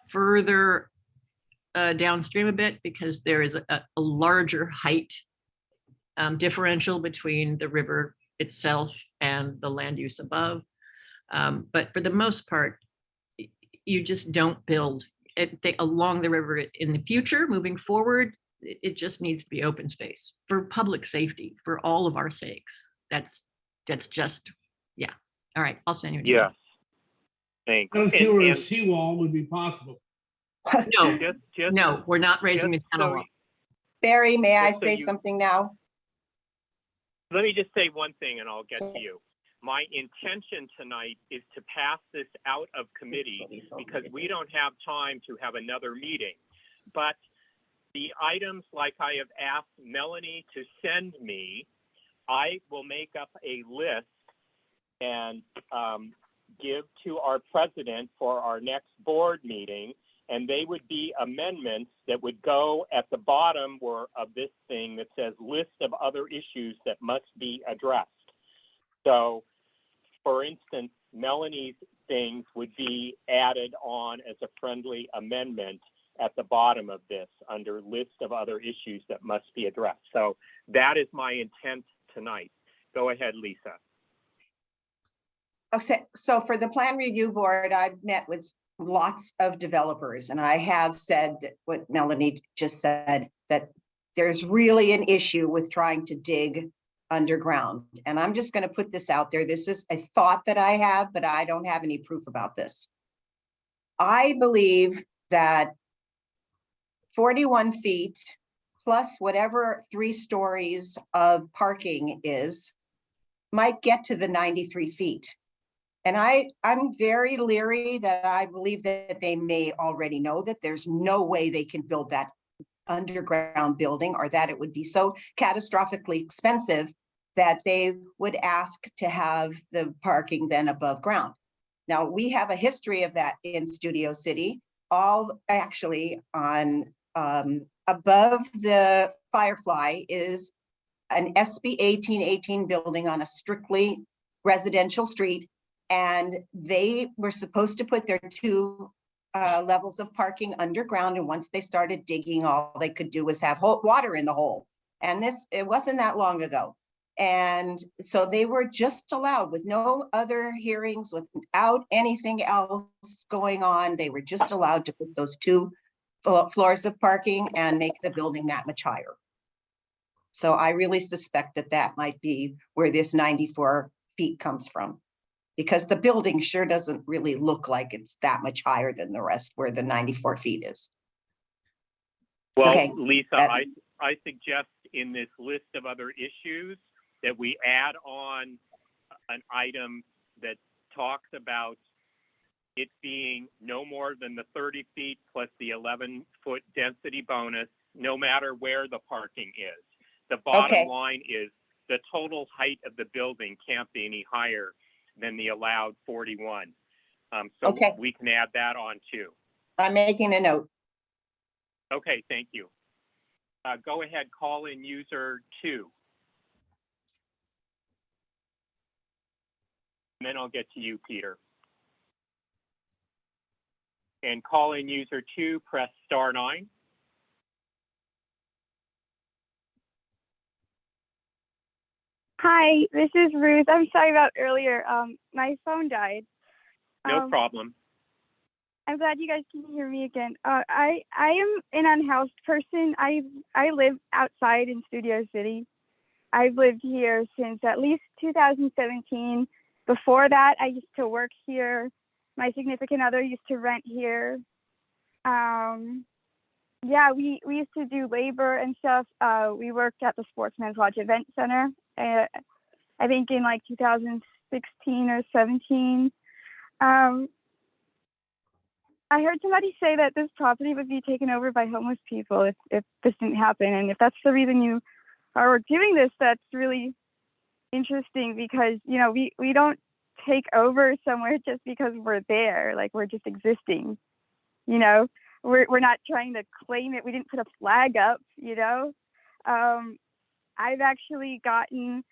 further downstream a bit, because there is a larger height differential between the river itself and the land use above. But for the most part, you just don't build along the river in the future. Moving forward, it just needs to be open space for public safety, for all of our sakes. That's just, yeah. All right, I'll send you an email. Yes. Thanks. I'm sure a seawall would be possible. No, no, we're not raising the tunnel walls. Barry, may I Just so say you- something now? Let me just say one thing and I'll get to you. My intention tonight is to pass this out of committee because we don't have time to have another meeting. But the items like I have asked Melanie to send me, I will make up a list and give to our president for our next board meeting. And they would be amendments that would go at the bottom of this thing that says list of other issues that must be addressed. So, for instance, Melanie's things would be added on as a friendly amendment at the bottom of this under list of other issues that must be addressed. So that is my intent tonight. Go ahead, Lisa. Okay, so for the plan review board, I've met with lots of developers, and I have said that what Melanie just said, that there's really an issue with trying to dig underground. And I'm just going to put this out there. This is a thought that I have, but I don't have any proof about this. I believe that 41 feet plus whatever 3 stories of parking is might get to the 93 feet. And I'm very leery that I believe that they may already know that there's no way they can build that underground building, or that it would be so catastrophically expensive that they would ask to have the parking then above ground. Now, we have a history of that in Studio City, all actually on above the Firefly is an SB 1818 building on a strictly residential street. And they were supposed to put their 2 levels of parking underground. And once they started digging, all they could do was have water in the hole. And it wasn't that long ago. And so they were just allowed with no other hearings, without anything else going on. They were just allowed to put those 2 floors of parking and make the building that much higher. So I really suspect that that might be where this 94 feet comes from, because the building sure doesn't really look like it's that much higher than the rest where the 94 feet is. Well, Okay. Lisa, I suggest in this list of other issues that we add on an item that talks about it being no more than the 30 feet plus the 11-foot density bonus, no matter where the parking is. The bottom line is the total height of the building can't be any higher than the allowed 41. So we can add that on too. I'm making a note. Okay, thank you. Go ahead, call in user 2. And then I'll get to you, Peter. And call in user 2, press *9. Hi, this is Ruth. I'm sorry about earlier. My phone died. No problem. I'm glad you guys can hear me again. I am an unhoused person. I live outside in Studio City. I've lived here since at least 2017. Before that, I used to work here. My significant other used to rent here. Yeah, we used to do labor and stuff. We worked at the Sportsman Lodge Event Center. I think in like 2016 or 17. I heard somebody say that this property would be taken over by homeless people if this didn't happen. And if that's the reason you are doing this, that's really interesting because, you know, we don't take over somewhere just because we're there. Like, we're just existing, you know? We're not trying to claim it. We didn't put a flag up, you know? I've actually gotten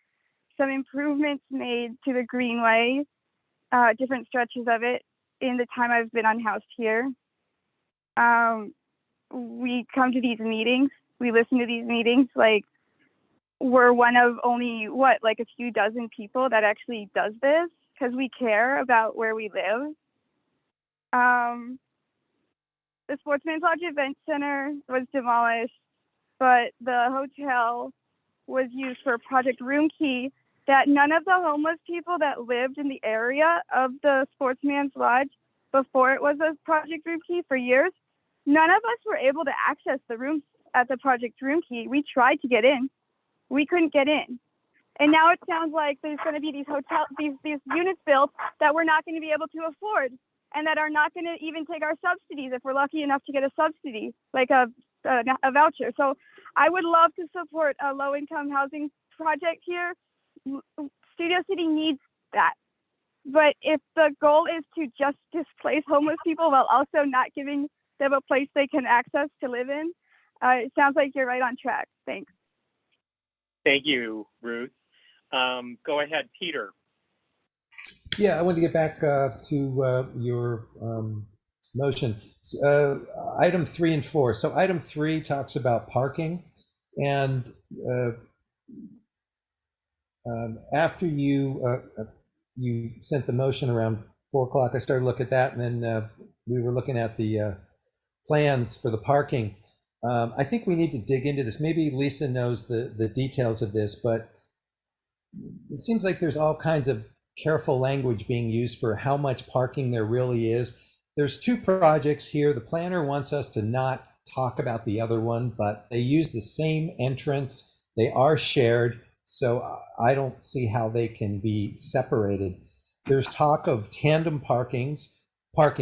some improvements made to the Greenway, different stretches of it, in the time I've been unhoused here. We come to these meetings, we listen to these meetings, like, we're one of only, like a few dozen people that actually does this because we care about where we live. The Sportsman's Lodge Event Center was demolished, but the hotel was used for Project Room Key, that none of the homeless people that lived in the area of the Sportsman's Lodge before it was a Project Room Key for years, none of us were able to access the rooms at the Project Room Key. We tried to get in. We couldn't get in. And now it sounds like there's going to be these units built that we're not going to be able to afford, and that are not going to even take our subsidies if we're lucky enough to get a subsidy, like a voucher. So I would love to support a low-income housing project here. Studio City needs that. But if the goal is to just displace homeless people while also not giving them a place they can access to live in, it sounds like you're right on track. Thanks. Thank you, Ruth. Go ahead, Peter. Yeah, I want to get back to your motion. Item 3 and 4. So item 3 talks about parking, and after you sent the motion around 4 o'clock, I started to look at that, and then we were looking at the plans for the parking. I think we need to dig into this. Maybe Lisa knows the details of this, but it seems like there's all kinds of careful language being used for how much parking there really is. There's 2 projects here. The planner wants us to not talk about the other one, but they use the same entrance. They are shared, so I don't see how they can be separated. There's talk of tandem parking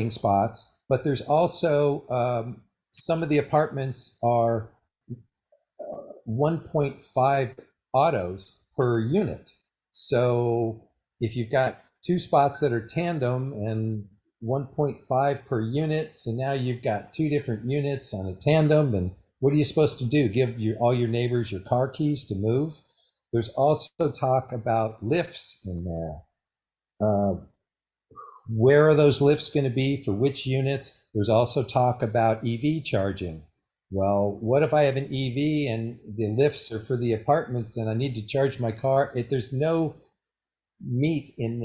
spots, but there's also some of the apartments are 1.5 autos per unit. So if you've got 2 spots that are tandem and 1.5 per unit, so now you've got 2 different units on a tandem, and what are you supposed to do? Give all your neighbors your car keys to move? There's also talk about lifts in there. Where are those lifts going to be for which units? There's also talk about EV charging. Well, what if I have an EV and the lifts are for the apartments and I need to charge my car? There's no meat in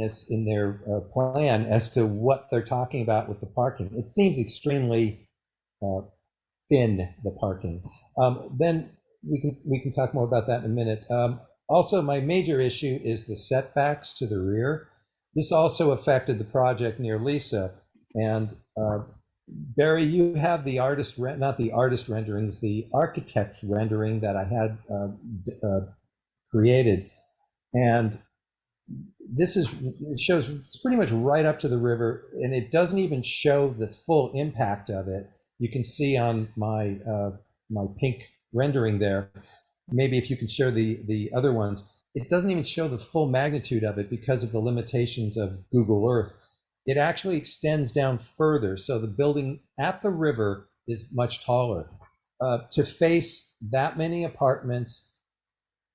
their plan as to what they're talking about with the parking. It seems extremely thin, the parking. Then we can talk more about that in a minute. Also, my major issue is the setbacks to the rear. This also affected the project near Lisa, and Barry, you have the not the artist renderings, the architect rendering that I had created. And it shows it's pretty much right up to the river, and it doesn't even show the full impact of it. You can see on my my pink rendering there, maybe if you can share the other ones, it doesn't even show the full magnitude of it because of the limitations of Google Earth. It actually extends down further. So the building at the river is much taller. To face that many apartments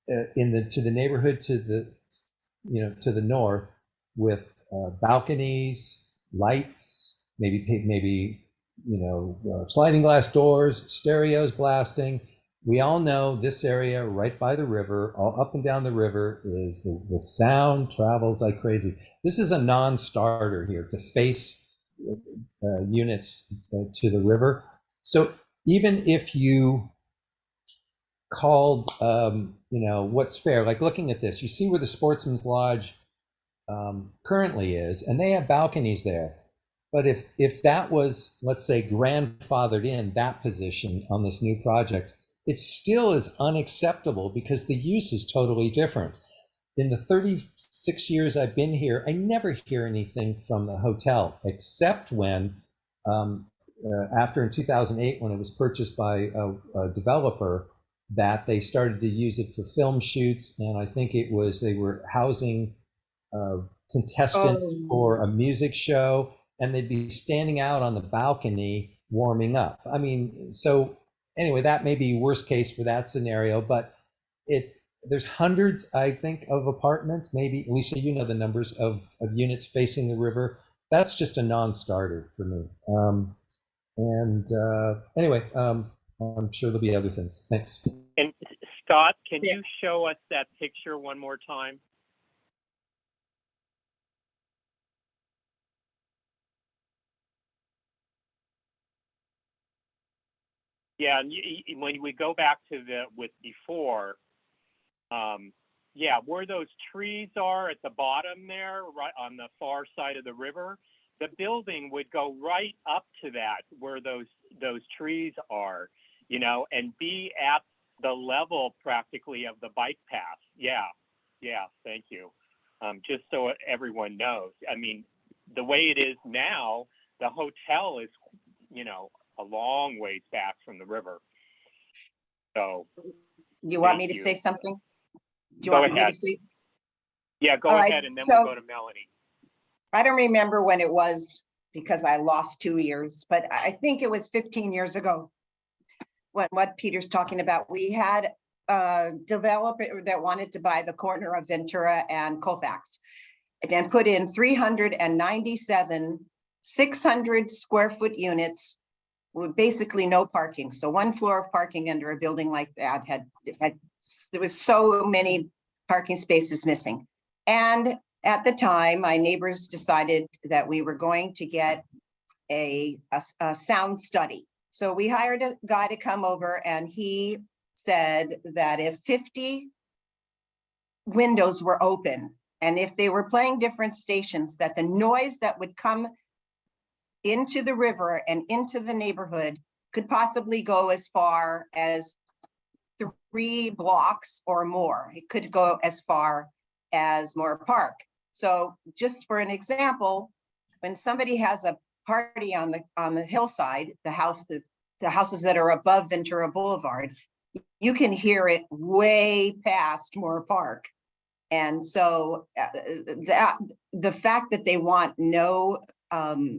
to the neighborhood to the north with balconies, lights, maybe sliding glass doors, stereos blasting. We all know this area right by the river, all up and down the river, is the sound travels like crazy. This is a non-starter here to face units to the river. So even if you called, what's fair, like looking at this, you see where the Sportsman's Lodge currently is, and they have balconies there. But if that was, let's say, grandfathered in that position on this new project, it still is unacceptable because the use is totally different. In the 36 years I've been here, I never hear anything from the hotel except when after in 2008, when it was purchased by a developer, that they started to use it for film shoots. And I think it was, they were housing contestants for a music show, and they'd be standing out on the balcony warming up. I mean, so anyway, that may be worst case for that scenario, but there's hundreds, I think, of apartments, maybe, Lisa, you know the numbers of units facing the river. That's just a non-starter for me. Anyway, I'm sure there'll be other things. Thanks. And Scott, can you show us that picture one more time? Yeah, and when we go back to with before, yeah, where those trees are at the bottom there, right on the far side of the river, the building would go right up to that where those trees are, you know, and be at the level practically of the bike path. Yeah, thank you. Just so everyone knows. I mean, the way it is now, the hotel is, you know, a long ways back from the river. So you want me to say something? Do you go want ahead. me to say? Yeah, go All ahead, right, and then so we'll go to Melanie. I don't remember when it was because I lost 2 years, but I think it was 15 years ago. What Peter's talking about, we had a developer that wanted to buy the corner of Ventura and Colfax and put in 397 600 square foot units with basically no parking. So one floor of parking under a building like that there was so many parking spaces missing. And at the time, my neighbors decided that we were going to get a sound study. So we hired a guy to come over, and he said that if 50 windows were open, and if they were playing different stations, that the noise that would come into the river and into the neighborhood could possibly go as far as 3 blocks or more. It could go as far as Moore Park. So just for an example, when somebody has a party on the hillside, the houses that are above Ventura Boulevard, you can hear it way past Moore Park. And so the fact that they want no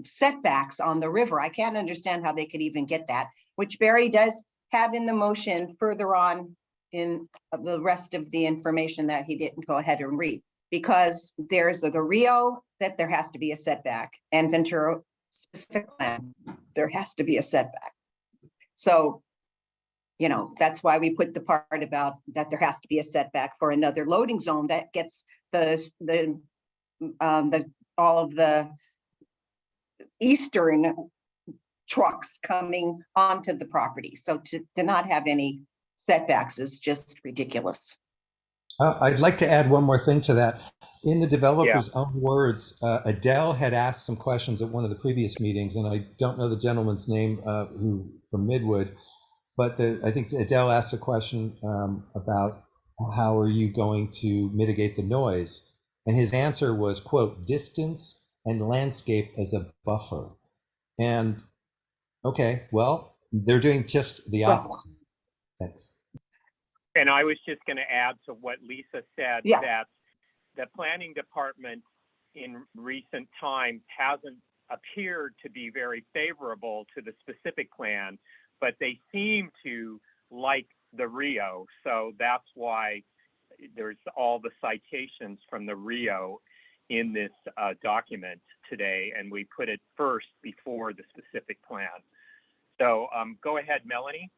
setbacks on the river, I can't understand how they could even get that, which Barry does have in the motion further on in the rest of the information that he didn't go ahead and read, because there's a Rio that there has to be a setback, and Ventura specific plan, there has to be a setback. So, you know, that's why we put the part about that there has to be a setback for another loading zone that gets all of the eastern trucks coming onto the property. So to not have any setbacks is just ridiculous. I'd like to add one more thing to that. In the developer's own words, Adele had asked some questions at one of the previous meetings, and I don't know the gentleman's name who from Midwood, but I think Adele asked a question about how are you going to mitigate the noise? And his answer was, quote, distance and landscape as a buffer. And okay, well, they're doing just the opposite. Thanks. And I was just going to add to what Lisa said, that the planning department in recent times hasn't appeared to be very favorable to the specific plan, but they seem to like the Rio. So that's why there's all the citations from the Rio in this document today, and we put it first before the specific plan. So go ahead, Melanie.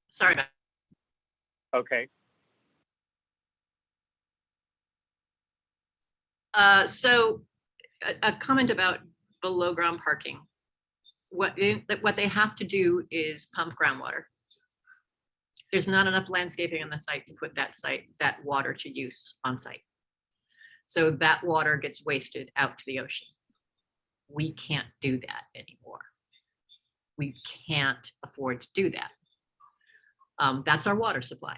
Sorry. Okay. So a comment about below ground parking. What they have to do is pump groundwater. There's not enough landscaping on the site to put that water to use on site. So that water gets wasted out to the ocean. We can't do that anymore. We can't afford to do that. That's our water supply.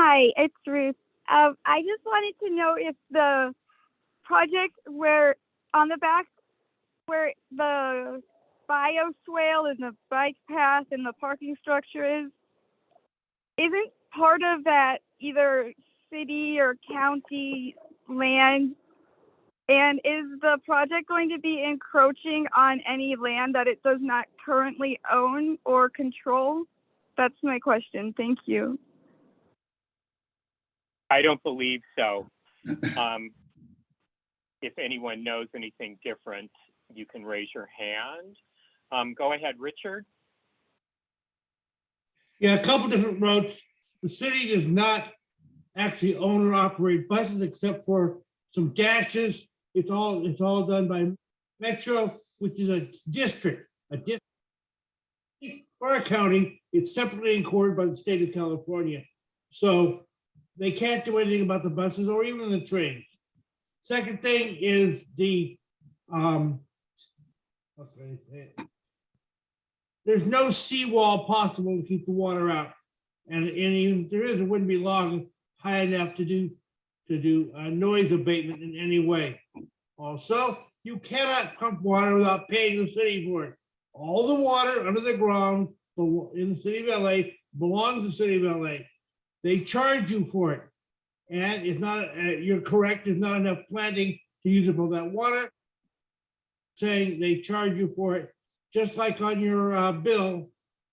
Hi, it's Ruth. I just wanted to know if the project where on the back where the bioswale and the bike path and the parking structure isn't part of that either city or county land? And is the project going to be encroaching on any land that it does not currently own or control? That's my question. Thank you. I don't believe so. If anyone knows anything different, you can raise your hand. Go ahead, Richard. Yeah, a couple different routes. The city does not actually own or operate buses except for some dashes. It's all done by Metro, which is a district. For a county, it's separately incorporated by the state of California. So they can't do anything about the buses or even the trains. Second thing is there's no seawall possible to keep the water out. And even if there is, it wouldn't be long high enough to do noise abatement in any way. Also, you cannot pump water without paying the city for it. All the water under the ground in the city of LA belongs to the city of LA. They charge you for it. And it's not, you're correct, there's not enough planting to use up all that water. Saying they charge you for it, just like on your bill,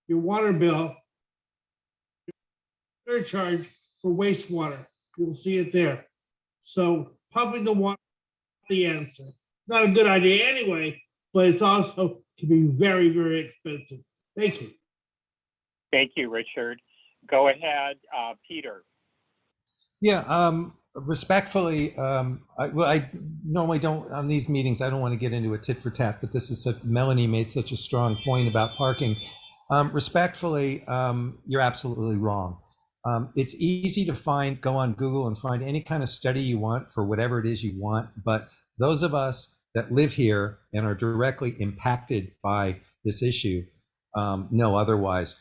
your water bill, surcharge for wastewater. You'll see it there. So pumping the water is the answer. Not a good idea anyway, but it's also can be very, very expensive. Thank you. Thank you, Richard. Go ahead, Peter. Yeah, respectfully, I normally don't, on these meetings, I don't want to get into a tit for tat, but this is such, Melanie made such a strong point about parking. Respectfully, you're absolutely wrong. It's easy to go on Google and find any kind of study you want for whatever it is you want, but those of us that live here and are directly impacted by this issue know otherwise.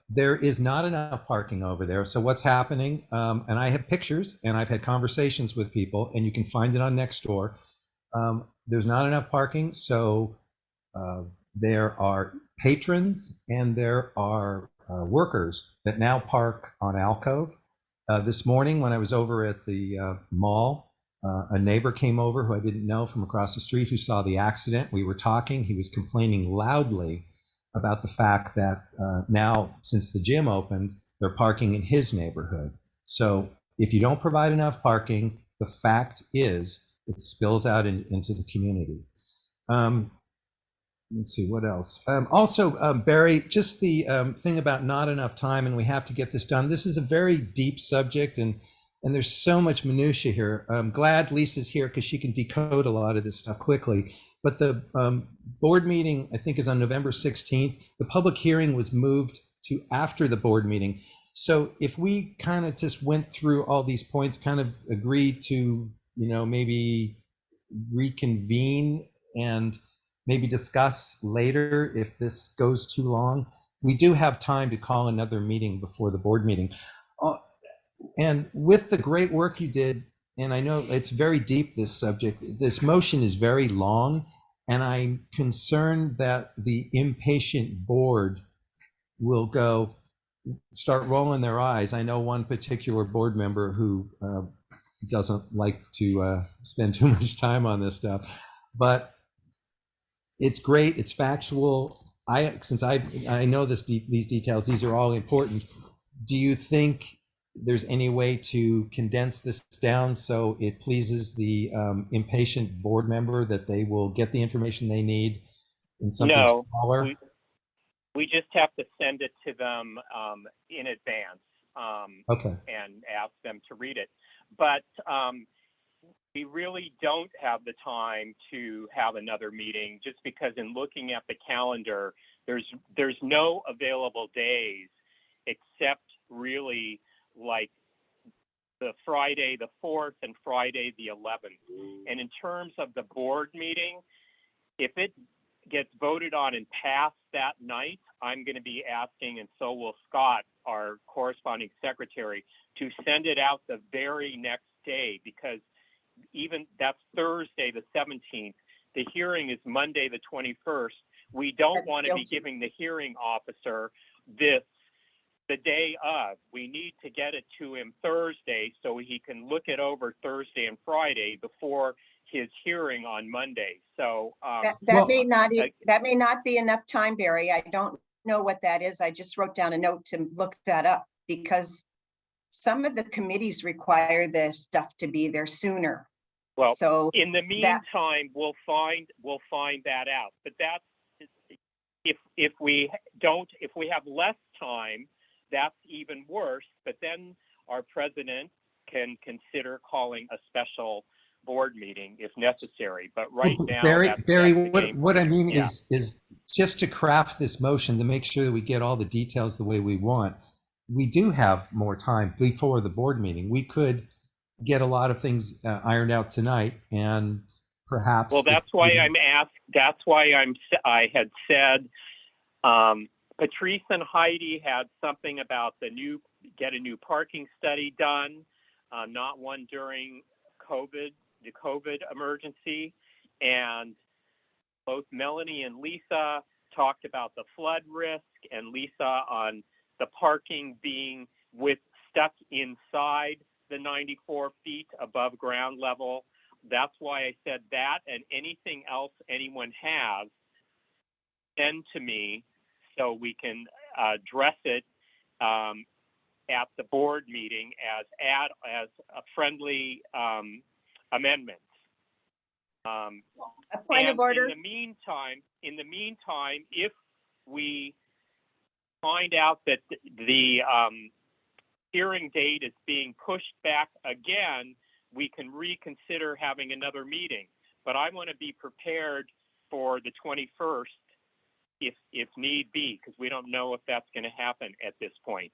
There is not enough parking over there. So what's happening, and I have pictures and I've had conversations with people, and you can find it on Nextdoor. There's not enough parking. So there are patrons and there are workers that now park on Alcove. This morning when I was over at the mall, a neighbor came over who I didn't know from across the street who saw the accident. We were talking. He was complaining loudly about the fact that now, since the gym opened, they're parking in his neighborhood. So if you don't provide enough parking, the fact is it spills out into the community. Let's see, what else? Also, Barry, just the thing about not enough time and we have to get this done. This is a very deep subject and there's so much minutia here. I'm glad Lisa's here because she can decode a lot of this stuff quickly. But the board meeting, I think, is on November 16th. The public hearing was moved to after the board meeting. So if we kind of just went through all these points, kind of agreed to, maybe reconvene and maybe discuss later if this goes too long, we do have time to call another meeting before the board meeting. And with the great work you did, and I know it's very deep, this subject, this motion is very long, and I'm concerned that the impatient board will start rolling their eyes. I know one particular board member who doesn't like to spend too much time on this stuff, but it's great, it's factual. Since I know these details, these are all important. Do you think there's any way to condense this down so it pleases the impatient board member that they will get the information they need in something smaller? We just have to send it to them in advance okay. and ask them to read it. But we really don't have the time to have another meeting just because in looking at the calendar, there's no available days except really like the Friday the 4th and Friday the 11th. And in terms of the board meeting, if it gets voted on and passed that night, I'm going to be asking, and so will Scott, our corresponding secretary to send it out the very next day, because even that's Thursday, the 17th. The hearing is Monday, the 21st. We don't want to be giving the hearing officer this the day of. We need to get it to him Thursday so he can look it over Thursday and Friday before his hearing on Monday. So that may not be enough time, Barry. I don't know what that is. I just wrote down a note to look that up, because some of the committees require this stuff to be there sooner. Well, so in the meantime, we'll find that out. But that's if we have less time, that's even worse. But then our president can consider calling a special board meeting if necessary. But right now, Barry, what I mean is just to craft this motion to make sure that we get all the details the way we want. We do have more time before the board meeting. We could get a lot of things ironed out tonight, and perhaps. Well, that's why I'm asked. That's why I had said. Patrice and Heidi had something about get a new parking study done, not one during the COVID emergency. And both Melanie and Lisa talked about the flood risk, and Lisa on the parking being stuck inside the 94 feet above ground level. That's why I said that, and anything else anyone has, send to me so we can address it at the board meeting as a friendly amendment. A point of order. In the meantime, if we find out that the hearing date is being pushed back again, we can reconsider having another meeting. But I want to be prepared for the 21st if need be, because we don't know if that's going to happen at this point.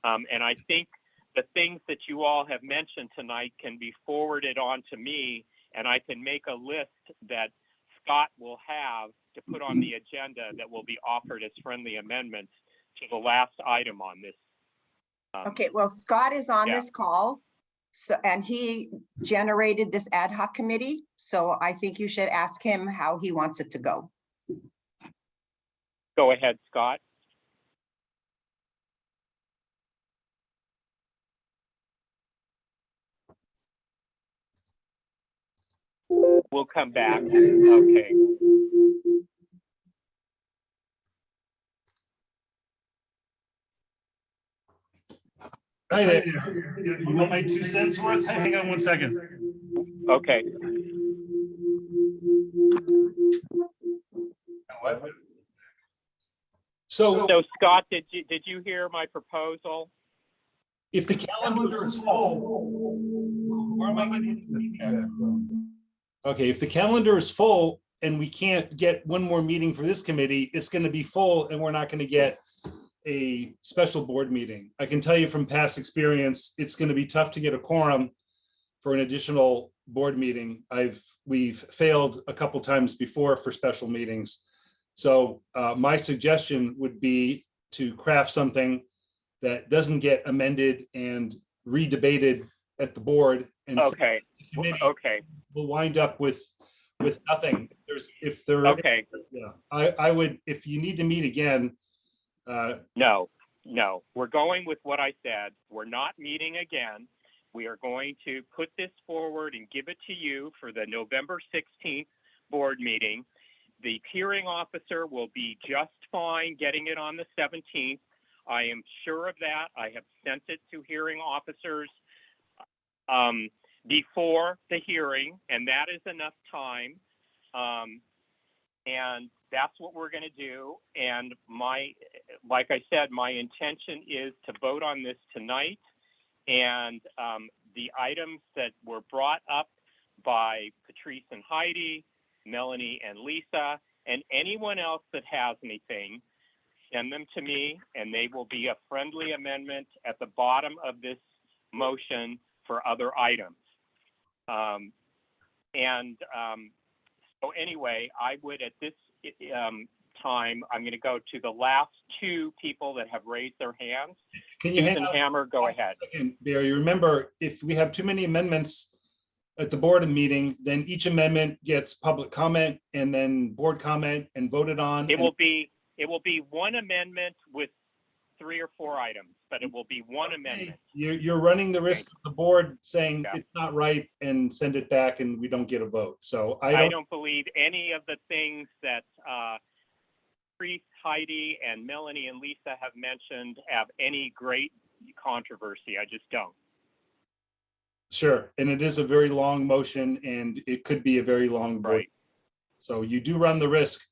And I think the things that you all have mentioned tonight can be forwarded on to me, and I can make a list that Scott will have to put on the agenda that will be offered as friendly amendments to the last item on this. Okay, well, Scott is on this call, and he generated this ad hoc committee. So I think you should ask him how he wants it to go. Go ahead, Scott. We'll come back. Okay. Hi there. You want my 2 cents worth? Hang on 1 second. Okay. So Scott, did you hear my proposal? If the calendar is full, where am I getting? Okay, if the calendar is full and we can't get one more meeting for this committee, it's going to be full and we're not going to get a special board meeting. I can tell you from past experience, it's going to be tough to get a quorum for an additional board meeting. We've failed a couple times before for special meetings. So my suggestion would be to craft something that doesn't get amended and redebated at the board, and okay. We'll wind up with nothing. I would, if you need to meet again. No, we're going with what I said. We're not meeting again. We are going to put this forward and give it to you for the November 16th board meeting. The hearing officer will be just fine getting it on the 17th. I am sure of that. I have sent it to hearing officers before the hearing, and that is enough time. And that's what we're going to do. And like I said, my intention is to vote on this tonight. And the items that were brought up by Patrice and Heidi, Melanie and Lisa, and anyone else that has anything, send them to me, and they will be a friendly amendment at the bottom of this motion for other items. So anyway, I would at this time, I'm going to go to the last two people that have raised their hands. Can you hang Susan on Hammer, go ahead. a second, Barry? Remember, if we have too many amendments at the board meeting, then each amendment gets public comment and then board comment and voted on. It will be one amendment with 3 or 4 items, but it will be one amendment. You're running the risk of the board saying Yeah. it's not right and send it back and we don't get a vote. So I don't believe any of the things that Priest, Heidi, and Melanie and Lisa have mentioned have any great controversy. I just don't. Sure, and it is a very long motion and it could be a very long vote. Right. So you do run the risk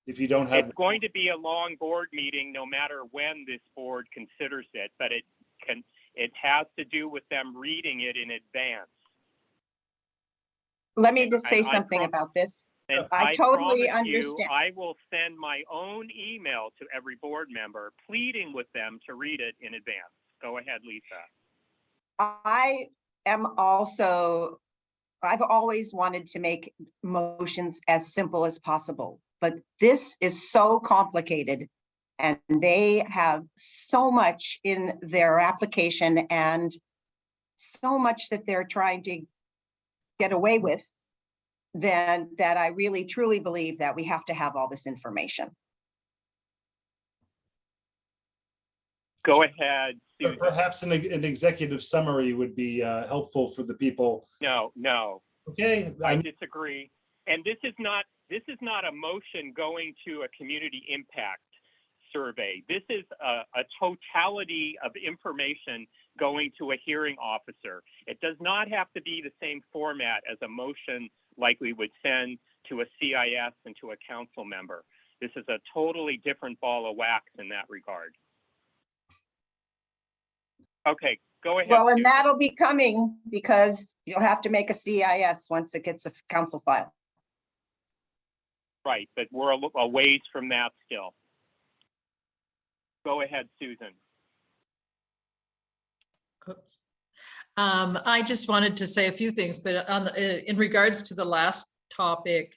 if you don't have. It's going to be a long board meeting no matter when this board considers it, but it has to do with them reading it in advance. Let me just say I something prom- about this. And I totally promise you, understand. I will send my own email to every board member pleading with them to read it in advance. Go ahead, Lisa. I've always wanted to make motions as simple as possible, but this is so complicated and they have so much in their application and so much that they're trying to get away with, then that I really truly believe that we have to have all this information. Go ahead, Susan. Perhaps an executive summary would be helpful for the people. No. Okay. I disagree. And this is not a motion going to a community impact survey. This is a totality of information going to a hearing officer. It does not have to be the same format as a motion like we would send to a CIS and to a council member. This is a totally different ball of wax in that regard. Okay, go ahead. Well, and Susan. that'll be coming because you'll have to make a CIS once it gets a council file. Right, but we're a ways from that still. Go ahead, Susan. Oops. I just wanted to say a few things, but in regards to the last topic,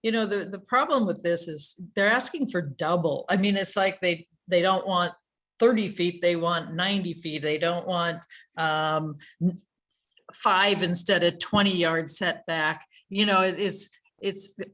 you know, the problem with this is they're asking for double. I mean, it's like they don't want 30 feet, they want 90 feet. They don't want 5 instead of 20 yard setback. You know, it's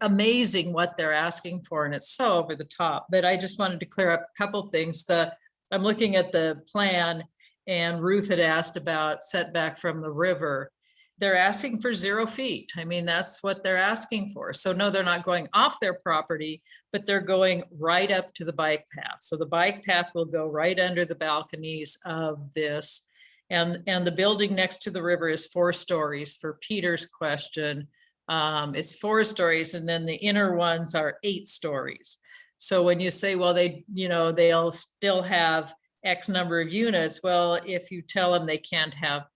amazing what they're asking for, and it's so over the top. But I just wanted to clear up a couple things. I'm looking at the plan, and Ruth had asked about setback from the river. They're asking for 0 feet. I mean, that's what they're asking for. So no, they're not going off their property, but they're going right up to the bike path. So the bike path will go right under the balconies of this. And the building next to the river is 4 stories. For Peter's question, it's 4 stories, and then the inner ones are 8 stories. So when you say, well, they'll still have X number of units. Well, if you tell them they can't have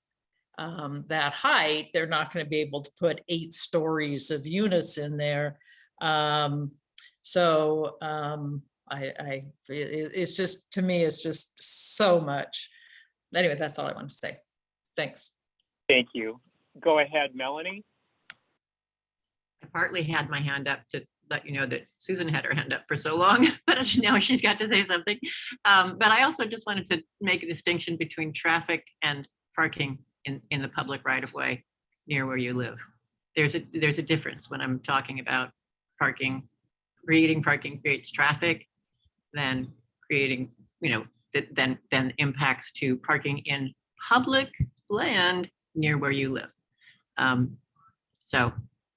that height, they're not going to be able to put 8 stories of units in there. It's just, to me, it's just so much. Anyway, that's all I want to say. Thanks. Thank you. Go ahead, Melanie. I partly had my hand up to let you know that Susan had her hand up for so long, but now she's got to say something. But I also just wanted to make a distinction between traffic and parking in the public right of way near where you live. There's a difference when I'm talking about parking. Creating parking creates traffic, then creating, then impacts to parking in public land near where you live. So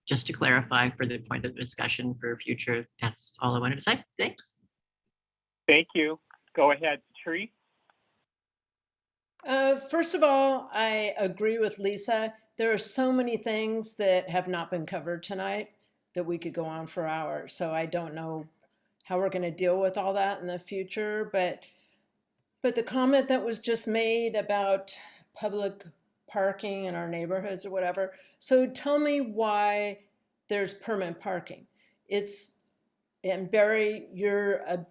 just to clarify for the point of discussion for future, that's all I wanted to say. Thanks. Thank you. Go ahead, Patrice. First of all, I agree with Lisa. There are so many things that have not been covered tonight that we could go on for hours. So I don't know how we're going to deal with all that in the future. But the comment that was just made about public parking in our neighborhoods or whatever. So tell me why there's permanent parking. And Barry, you're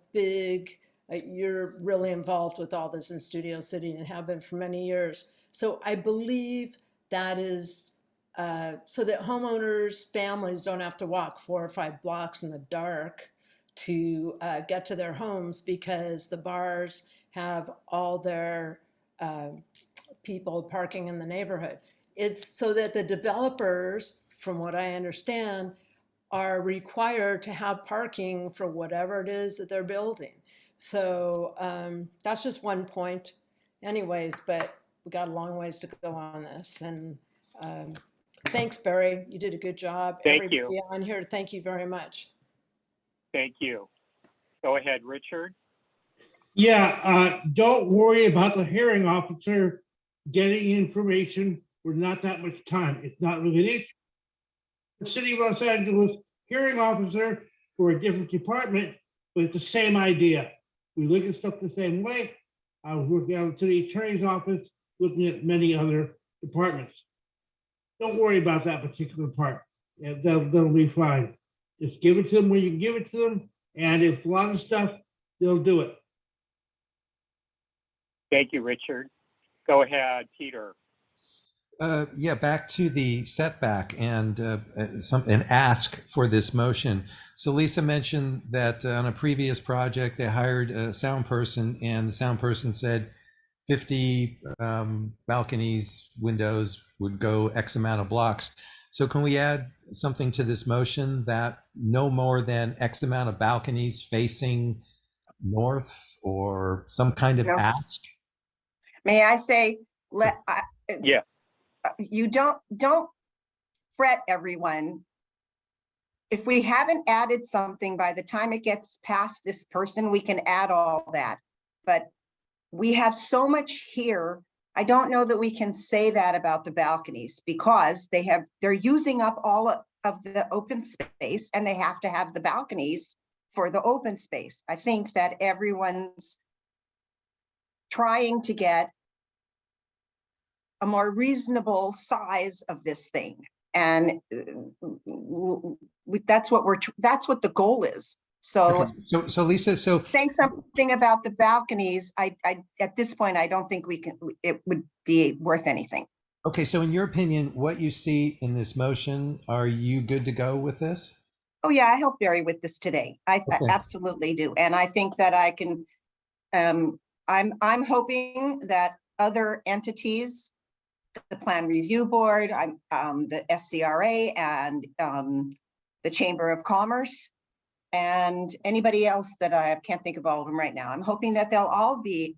really involved with all this in Studio City and have been for many years. So I believe that is so that homeowners, families don't have to walk 4 or 5 blocks in the dark to get to their homes because the bars have all their people parking in the neighborhood. It's so that the developers, from what I understand, are required to have parking for whatever it is that they're building. So that's just one point anyways, but we got a long ways to go on this. And thanks, Barry. You did a good job. Thank you. Everybody on here, thank you very much. Thank you. Go ahead, Richard. Yeah, don't worry about the hearing officer getting information for not that much time. It's not really an issue. The city of Los Angeles hearing officer for a different department, but it's the same idea. We look at stuff the same way. I was working out of the city attorney's office, looking at many other departments. Don't worry about that particular part. Yeah, that'll be fine. Just give it to them when you can give it to them. And if a lot of stuff, they'll do it. Thank you, Richard. Go ahead, Peter. Yeah, back to the setback and an ask for this motion. So Lisa mentioned that on a previous project, they hired a sound person, and the sound person said 50 balconies, windows would go X amount of blocks. So can we add something to this motion that no more than X amount of balconies facing north, or some kind of ask? May I say, yeah. You don't fret, everyone. If we haven't added something by the time it gets past this person, we can add all that. But we have so much here. I don't know that we can say that about the balconies, because they're using up all of the open space, and they have to have the balconies for the open space. I think that everyone's trying to get a more reasonable size of this thing, and that's what the goal is. So, okay. So Lisa, saying something about the balconies, I at this point, I don't think it would be worth anything. Okay, so in your opinion, what you see in this motion, are you good to go with this? Oh yeah, I helped Barry with this today. I absolutely do, and I think that I can. I'm hoping that other entities, the Plan Review Board, the SCRA, and the Chamber of Commerce, and anybody else that I can't think of all of them right now. I'm hoping that they'll all be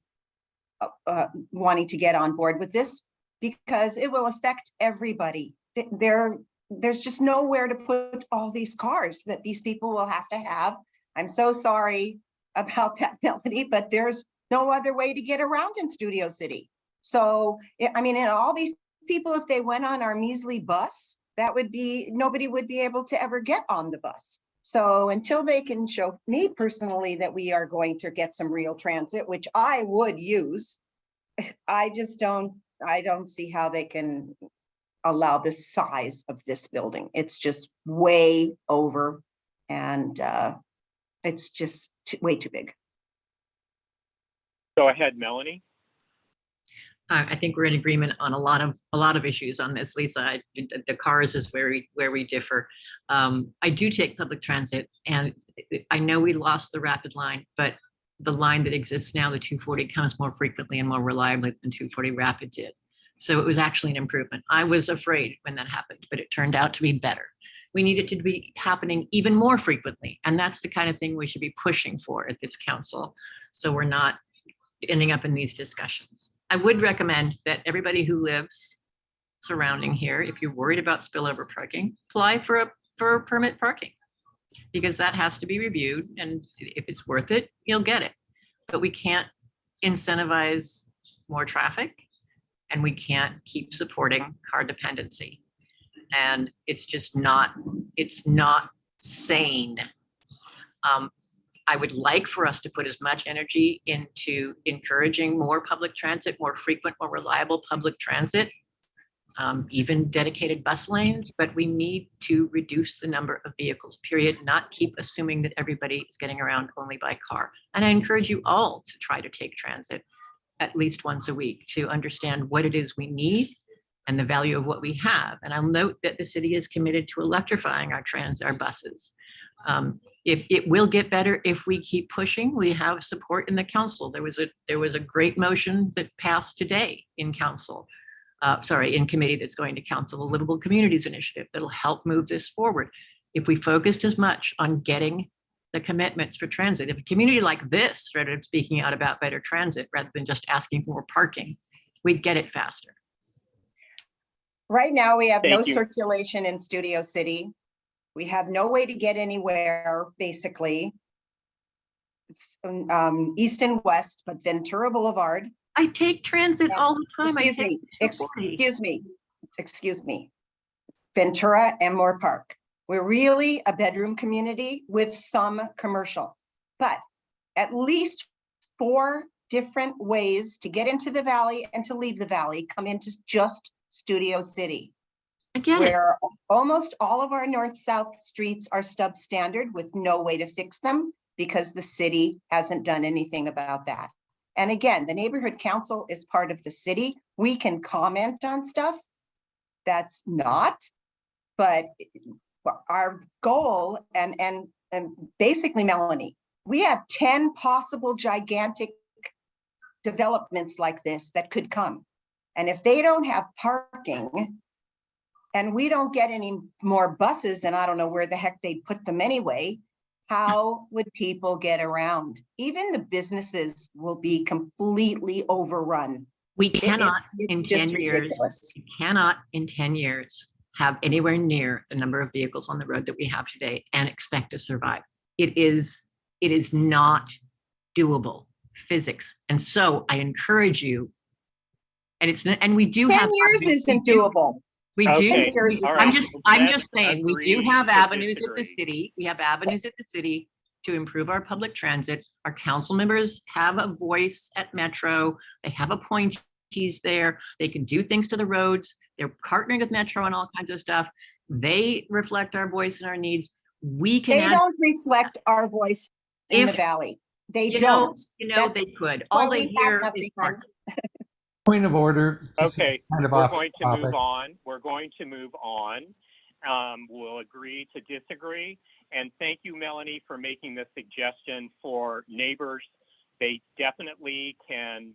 wanting to get on board with this, because it will affect everybody. There's just nowhere to put all these cars that these people will have to have. I'm so sorry about that, Melanie, but there's no other way to get around in Studio City. So, I mean, and all these people, if they went on our measly bus, nobody would be able to ever get on the bus. So until they can show me personally that we are going to get some real transit, which I would use, I don't see how they can allow the size of this building. It's just way over, and it's just way too big. Go ahead, Melanie. I think we're in agreement on a lot of issues on this, Lisa. The cars is where we differ. I do take public transit, and I know we lost the rapid line, but the line that exists now, the 240, comes more frequently and more reliably than 240 rapid did. So it was actually an improvement. I was afraid when that happened, but it turned out to be better. We need it to be happening even more frequently, and that's the kind of thing we should be pushing for at this council, so we're not ending up in these discussions. I would recommend that everybody who lives surrounding here, if you're worried about spillover parking, apply for permit parking, because that has to be reviewed, and if it's worth it, you'll get it. But we can't incentivize more traffic, and we can't keep supporting car dependency. And it's just not sane. I would like for us to put as much energy into encouraging more public transit, more frequent, more reliable public transit, even dedicated bus lanes, but we need to reduce the number of vehicles, period, not keep assuming that everybody is getting around only by car. And I encourage you all to try to take transit at least once a week to understand what it is we need and the value of what we have. And I'll note that the city is committed to electrifying our buses. If it will get better if we keep pushing, we have support in the council. There was a great motion that passed today in council. In committee that's going to council, the Livable Communities Initiative that'll help move this forward. If we focused as much on getting the commitments for transit, if a community like this started speaking out about better transit rather than just asking for more parking, we'd get it faster. Right now, we have no Thank you. circulation in Studio City. We have no way to get anywhere, basically. It's east and west, but Ventura Boulevard. I take transit all the time. Excuse me. Ventura and Moore Park. We're really a bedroom community with some commercial, but at least 4 different ways to get into the valley and to leave the valley come into just Studio City. Where almost all of our north-south streets are substandard with no way to fix them because the city hasn't done anything about that. And again, the neighborhood council is part of the city. We can comment on stuff that's not, but our goal and basically, Melanie, we have 10 possible gigantic developments like this that could come. And if they don't have parking and we don't get any more buses, and I don't know where the heck they'd put them anyway, how would people get around? Even the businesses will be completely overrun. We cannot It's in just 10 years, ridiculous. we cannot in 10 years have anywhere near the number of vehicles on the road that we have today and expect to survive. It is not doable, physics. And so I encourage you, and we do 10 have years isn't doable. We Okay, do. all right. I'm Let's just saying, we do agree have to avenues at the disagree. city. We have avenues at the city to improve our public transit. Our council members have a voice at Metro. They have appointees there. They can do things to the roads. They're partnering with Metro on all kinds of stuff. They reflect our voice and our needs. We can. They don't reflect our voice in the valley. They don't. They could. All they hear is parking. Point of order. This Okay, is kind of we're off going to topic. move on. We're going to move on. We'll agree to disagree. And thank you, Melanie, for making the suggestion for neighbors. They definitely can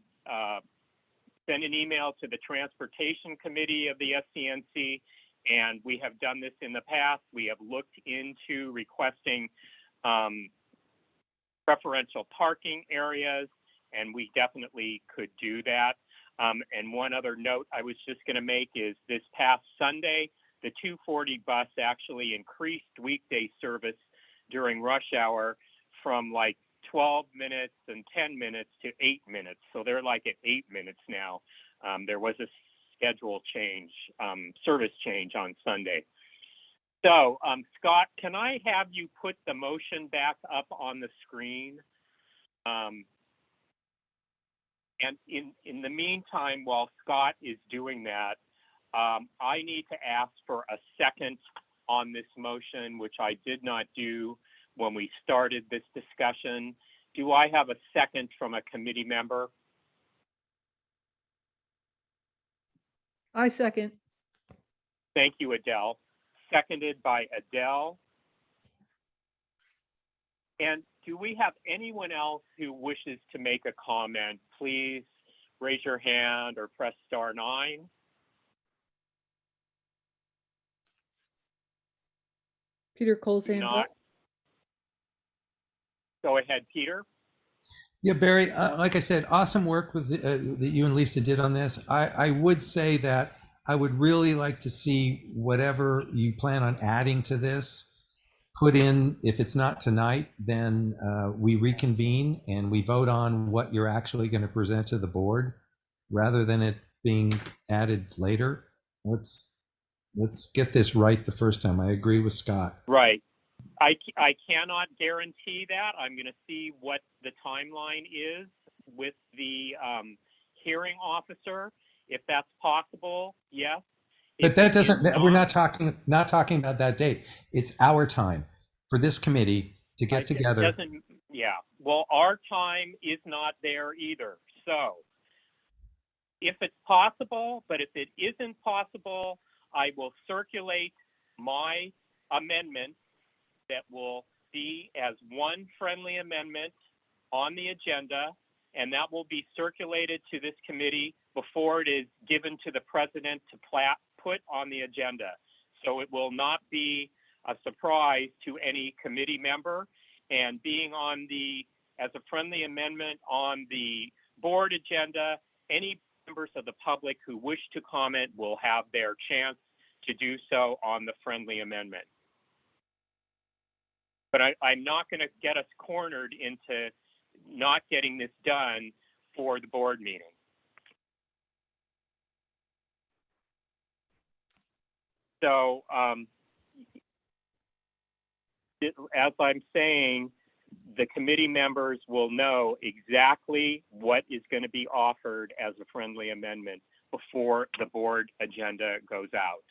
send an email to the Transportation Committee of the SCNC. And we have done this in the past. We have looked into requesting preferential parking areas, and we definitely could do that. And one other note I was just going to make is this past Sunday, the 240 bus actually increased weekday service during rush hour from like 12 minutes and 10 minutes to 8 minutes. So they're like at 8 minutes now. There was a schedule change, service change on Sunday. So Scott, can I have you put the motion back up on the screen? And in the meantime, while Scott is doing that, I need to ask for a second on this motion, which I did not do when we started this discussion. Do I have a second from a committee member? I second. Thank you, Adele. Seconded by Adele. And do we have anyone else who wishes to make a comment? Please raise your hand or press *9. Peter Cole's hands up. Go ahead, Peter. Yeah, Barry, like I said, awesome work with that you and Lisa did on this. I would say that I would really like to see whatever you plan on adding to this put in. If it's not tonight, then we reconvene and we vote on what you're actually going to present to the board rather than it being added later. Let's get this right the first time. I agree with Scott. Right. I cannot guarantee that. I'm going to see what the timeline is with the hearing officer. If that's possible, yes. But that doesn't, we're not talking about that date. It's our time for this committee to get together. Yeah. Well, our time is not there either. So if it's possible, but if it isn't possible, I will circulate my amendment that will be as one friendly amendment on the agenda, and that will be circulated to this committee before it is given to the president to put on the agenda. So it will not be a surprise to any committee member, and being on as a friendly amendment on the board agenda, any members of the public who wish to comment will have their chance to do so on the friendly amendment. But I'm not going to get us cornered into not getting this done for the board meeting. So as I'm saying, the committee members will know exactly what is going to be offered as a friendly amendment before the board agenda goes out.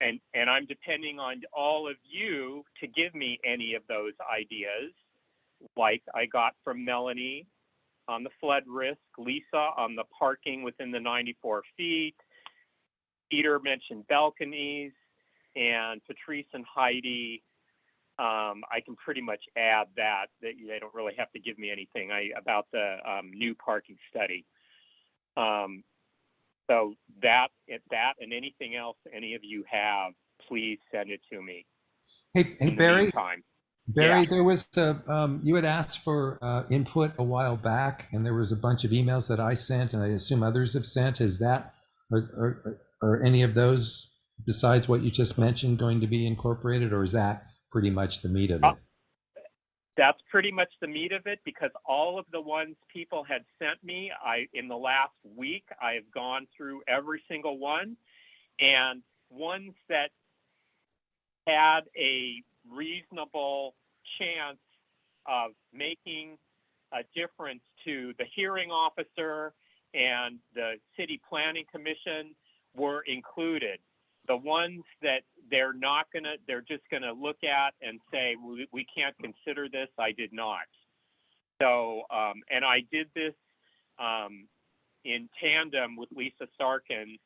And I'm depending on all of you to give me any of those ideas, like I got from Melanie on the flood risk, Lisa on the parking within the 94 feet, Peter mentioned balconies, and Patrice and Heidi, I can pretty much add that they don't really have to give me anything about the new parking study. So that and anything else any of you have, please send it to me. Hey, Barry. Barry, Yeah. there was you had asked for input a while back, and there was a bunch of emails that I sent, and I assume others have sent. Is that or any of those besides what you just mentioned going to be incorporated, or is that pretty much the meat of it? That's pretty much the meat of it, because all of the ones people had sent me, in the last week, I have gone through every single one, and ones that had a reasonable chance of making a difference to the hearing officer and the city planning commission were included. The ones that they're just gonna look at and say, we can't consider this, I did not. So, and I did this in tandem with Lisa Sarkin.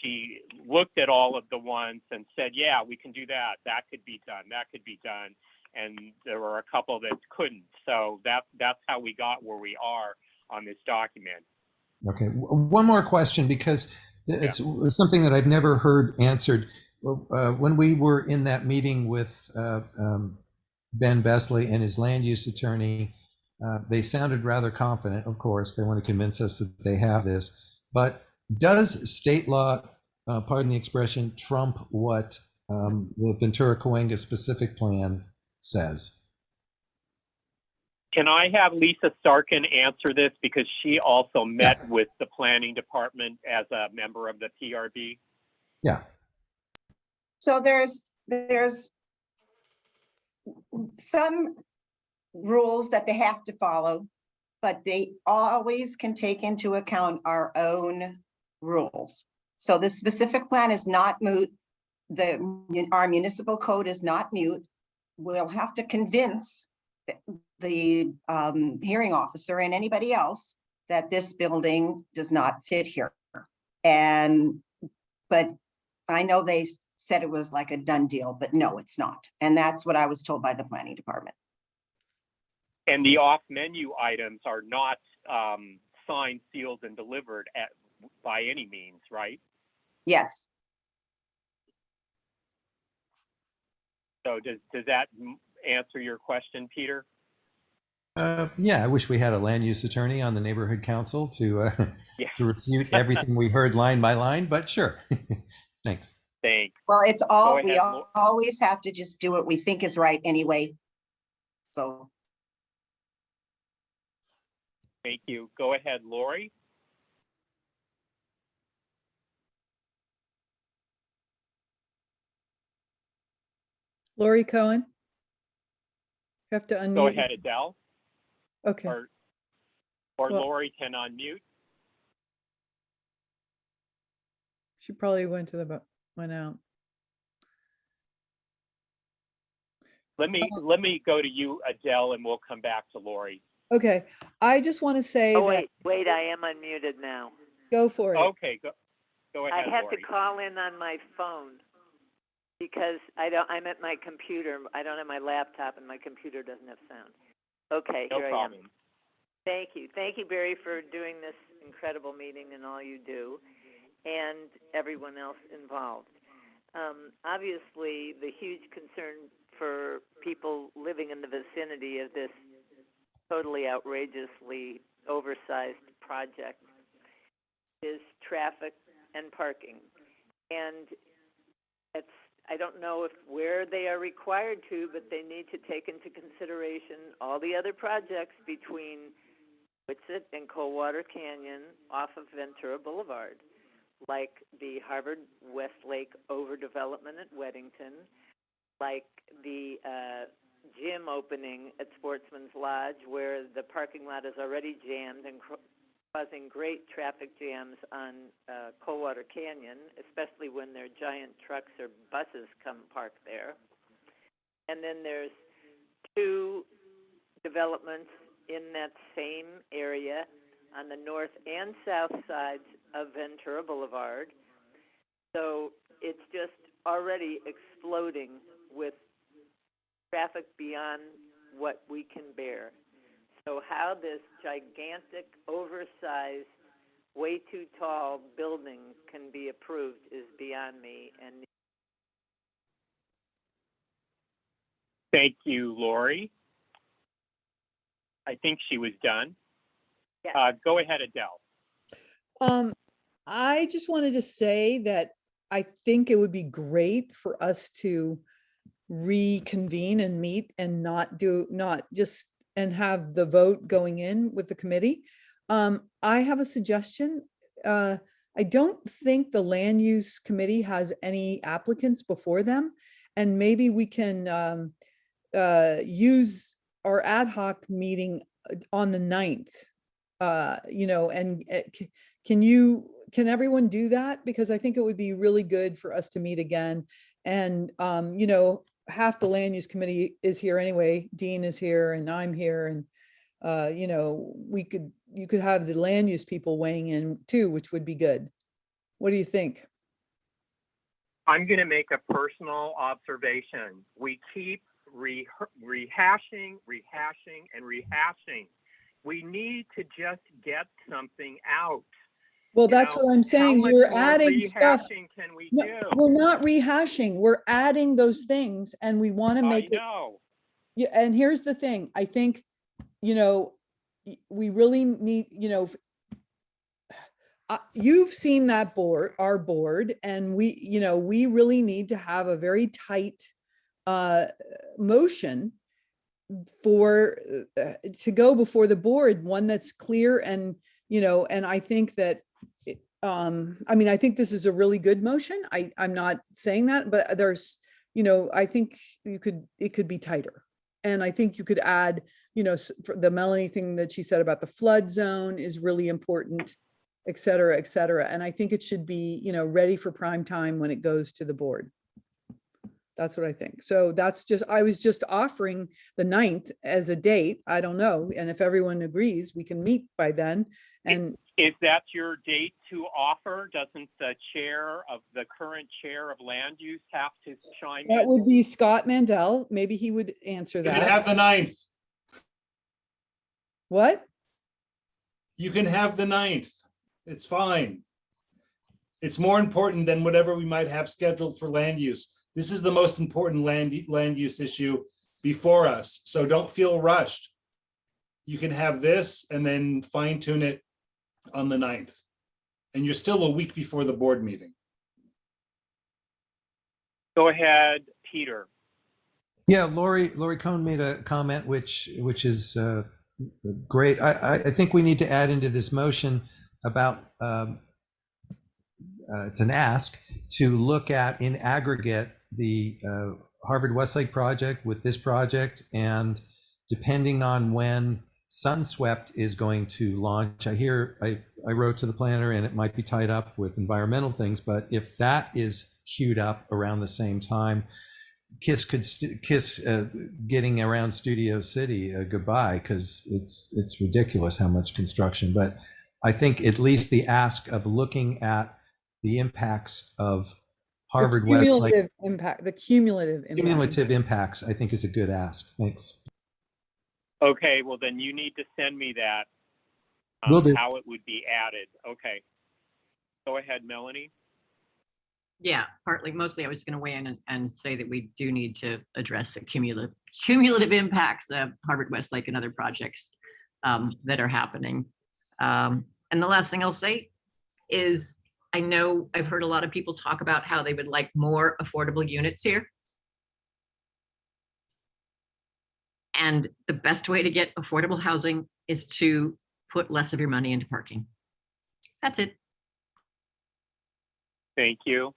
She looked at all of the ones and said, yeah, we can do that. That could be done. That could be done. And there were a couple that couldn't. So that's how we got where we are on this document. Okay, one more question, because it's something that I've never heard answered. When we were in that meeting with Ben Besley and his land use attorney, they sounded rather confident. Of course, they want to convince us that they have this. But does state law, pardon the expression, trump what the Ventura Cahuenga specific plan says? Can I have Lisa Sarkin answer this, because she also met with the planning department as a member of the PRB? Yeah. So there's some rules that they have to follow, but they always can take into account our own rules. So the specific plan is not moot. Our municipal code is not mute. We'll have to convince the hearing officer and anybody else that this building does not fit here. But I know they said it was like a done deal, but no, it's not. And that's what I was told by the planning department. And the off-menu items are not signed, sealed, and delivered by any means, right? Yes. So does that answer your question, Peter? Yeah, I wish we had a land use attorney on the neighborhood council to to refute everything we heard line by line, but sure. Thanks. Thanks. Well, it's all, we always have to just do what we think is right anyway. So. Thank you. Go ahead, Lori. Lori Cohen. You have to unmute. Go ahead, Adele. Okay. Or Well, Lori can unmute. she probably went out. Let me go to you, Adele, and we'll come back to Lori. Okay, I just want to say Oh, that. wait, I am unmuted now. Go for it. Okay, go ahead, I had Lori. to call in on my phone. because I'm at my computer. I don't have my laptop, and my computer doesn't have sound. Okay, No here problem. I am. Thank you. Thank you, Barry, for doing this incredible meeting and all you do, and everyone else involved. Obviously, the huge concern for people living in the vicinity of this totally outrageously oversized project is traffic and parking. And I don't know where they are required to, but they need to take into consideration all the other projects between Whitsett and Coldwater Canyon off of Ventura Boulevard, like the Harvard Westlake overdevelopment at Weddington, like the gym opening at Sportsman's Lodge, where the parking lot is already jammed and causing great traffic jams on Coldwater Canyon, especially when their giant trucks or buses come park there. And then there's 2 developments in that same area on the north and south sides of Ventura Boulevard. So it's just already exploding with traffic beyond what we can bear. So how this gigantic, oversized, way too tall building can be approved is beyond me. And Thank you, Lori. I think she was done. yeah. Go ahead, Adele. I just wanted to say that I think it would be great for us to reconvene and meet and not just and have the vote going in with the committee. I have a suggestion. I don't think the land use committee has any applicants before them, and maybe we can use our ad hoc meeting on the 9th. And can everyone do that? Because I think it would be really good for us to meet again. And, half the land use committee is here anyway. Dean is here and I'm here. And, you could have the land use people weighing in too, which would be good. What do you think? I'm going to make a personal observation. We keep rehashing, and rehashing. We need to just get something out. Well, that's what I'm saying. You're adding stuff. Can we No, do? we're not rehashing. We're adding those things, and we want to make I know. Yeah, and here's the thing. I think, we really need, you've seen that board, our board, and we really need to have a very tight motion for to go before the board, one that's clear and and I think that I think this is a really good motion. I'm not saying that, but there's I think it could be tighter, and I think you could add for the Melanie thing that she said about the flood zone is really important, et cetera, et cetera. And I think it should be ready for prime time when it goes to the board. That's what I think. So I was just offering the 9th as a date. I don't know. And if everyone agrees, we can meet by then. And is that your date to offer? Doesn't the current chair of land use have to chime in? That would be Scott Mandel. Maybe he would answer You that. can have the 9th. What? You can have the 9th. It's fine. It's more important than whatever we might have scheduled for land use. This is the most important land use issue before us. So don't feel rushed. You can have this and then fine tune it on the 9th. And you're still a week before the board meeting. Go ahead, Peter. Yeah, Lori Cohn made a comment which is great. I think we need to add into this motion about it's an ask to look at in aggregate the Harvard Westlake project with this project, and depending on when Sunswept is going to launch. I wrote to the planner, and it might be tied up with environmental things, but if that is queued up around the same time, Kiss getting around Studio City goodbye, because it's ridiculous how much construction. But I think at least the ask of looking at the impacts of Harvard Westlake. Cumulative impact, the cumulative impact. Cumulative impacts, I think, is a good ask. Thanks. Okay, well then you need to send me that, Will do. how it would be added. Okay. Go ahead, Melanie. Yeah, mostly I was going to weigh in and say that we do need to address the cumulative impacts of Harvard Westlake and other projects that are happening. And the last thing I'll say is, I know I've heard a lot of people talk about how they would like more affordable units here. And the best way to get affordable housing is to put less of your money into parking. That's it. Thank you.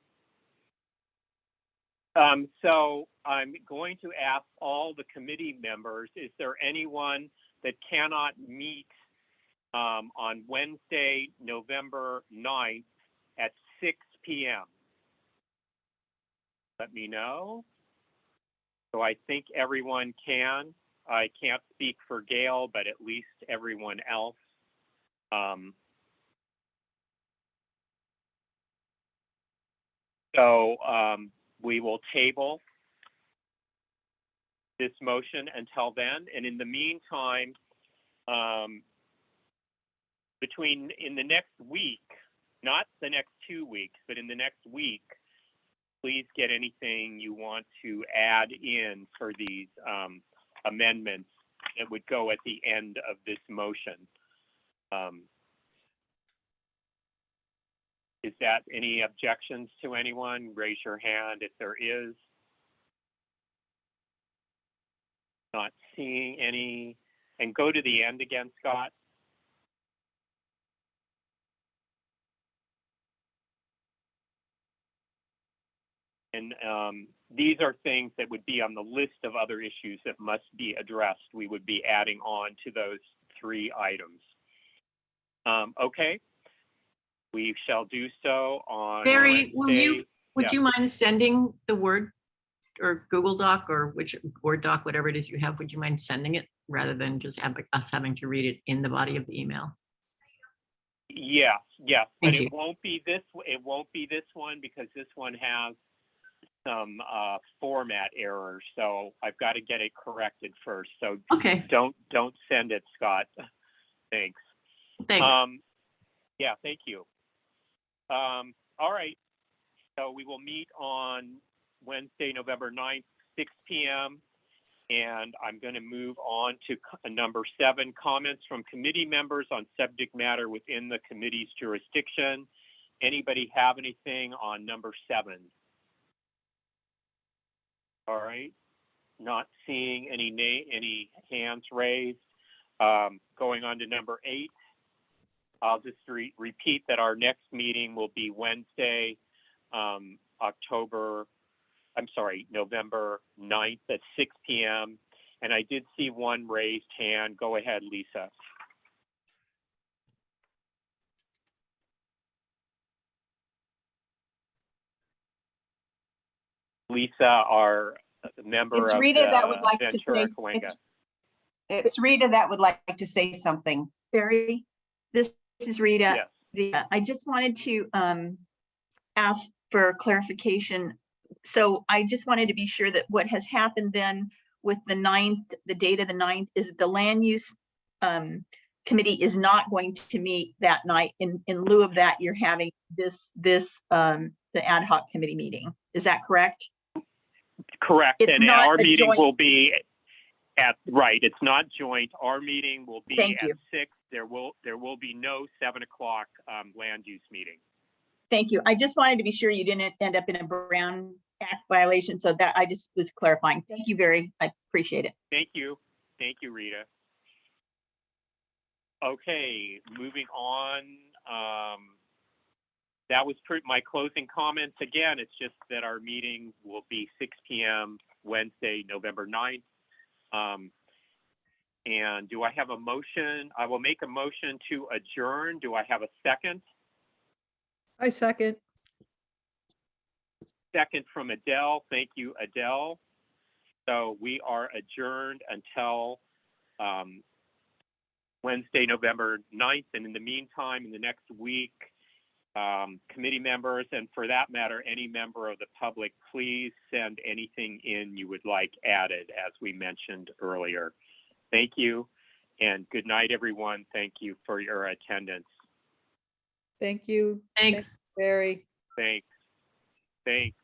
So I'm going to ask all the committee members, is there anyone that cannot meet on Wednesday, November 9th at 6 p.m.? Let me know. So I think everyone can. I can't speak for Gail, but at least everyone else. We will table this motion until then. And in the meantime, in the next week, not the next 2 weeks, but in the next week, please get anything you want to add in for these amendments that would go at the end of this motion. Is that any objections to anyone? Raise your hand if there is. Not seeing any. And go to the end again, Scott. And these are things that would be on the list of other issues that must be addressed. We would be adding on to those 3 items. Okay. We shall do so on Barry, Wednesday. would you mind sending the Word or Google Doc or which Word doc, whatever it is you have, would you mind sending it rather than just us having to read it in the body of the email? Yes, yes, Thank but you. it won't be this one because this one has some format errors. So I've got to get it corrected first. So okay. Don't send it, Scott. Thanks. Thanks. Yeah, thank you. All right. So we will meet on Wednesday, November 9th, 6 p.m. And I'm going to move on to number 7, comments from committee members on subject matter within the committee's jurisdiction. Anybody have anything on number 7? All right. Not seeing any hands raised. Going on to number 8. I'll just repeat that our next meeting will be Wednesday, November 9th at 6 p.m. And I did see one raised hand. Go ahead, Lisa. Lisa, our member It's of Rita that the would like to say, Ventura Cahuenga. it's Rita that would like to say something. Barry, this is Rita. Yes. I just wanted to ask for clarification. So I just wanted to be sure that what has happened then with the 9th, the date of the 9th, is the land use committee is not going to meet that night. In lieu of that, you're having the ad hoc committee meeting. Is that correct? Correct. It's And not our a meeting joint- will be it's not joint. Our meeting will be Thank at you. 6. There will be no 7 o'clock land use meeting. Thank you. I just wanted to be sure you didn't end up in a Brown Act violation. So that I just was clarifying. Thank you, I appreciate it. Thank you. Thank you, Rita. Okay, moving on. That was my closing comments. Again, it's just that our meeting will be 6 p.m. Wednesday, November 9th. And do I have a motion? I will make a motion to adjourn. Do I have a second? I second. Second from Adele. Thank you, Adele. So we are adjourned until Wednesday, November 9th. And in the meantime, in the next week, committee members, and for that matter, any member of the public, please send anything in you would like added, as we mentioned earlier. Thank you, and good night, everyone. Thank you for your attendance. Thank you. Thanks. Barry. Thanks. Thanks.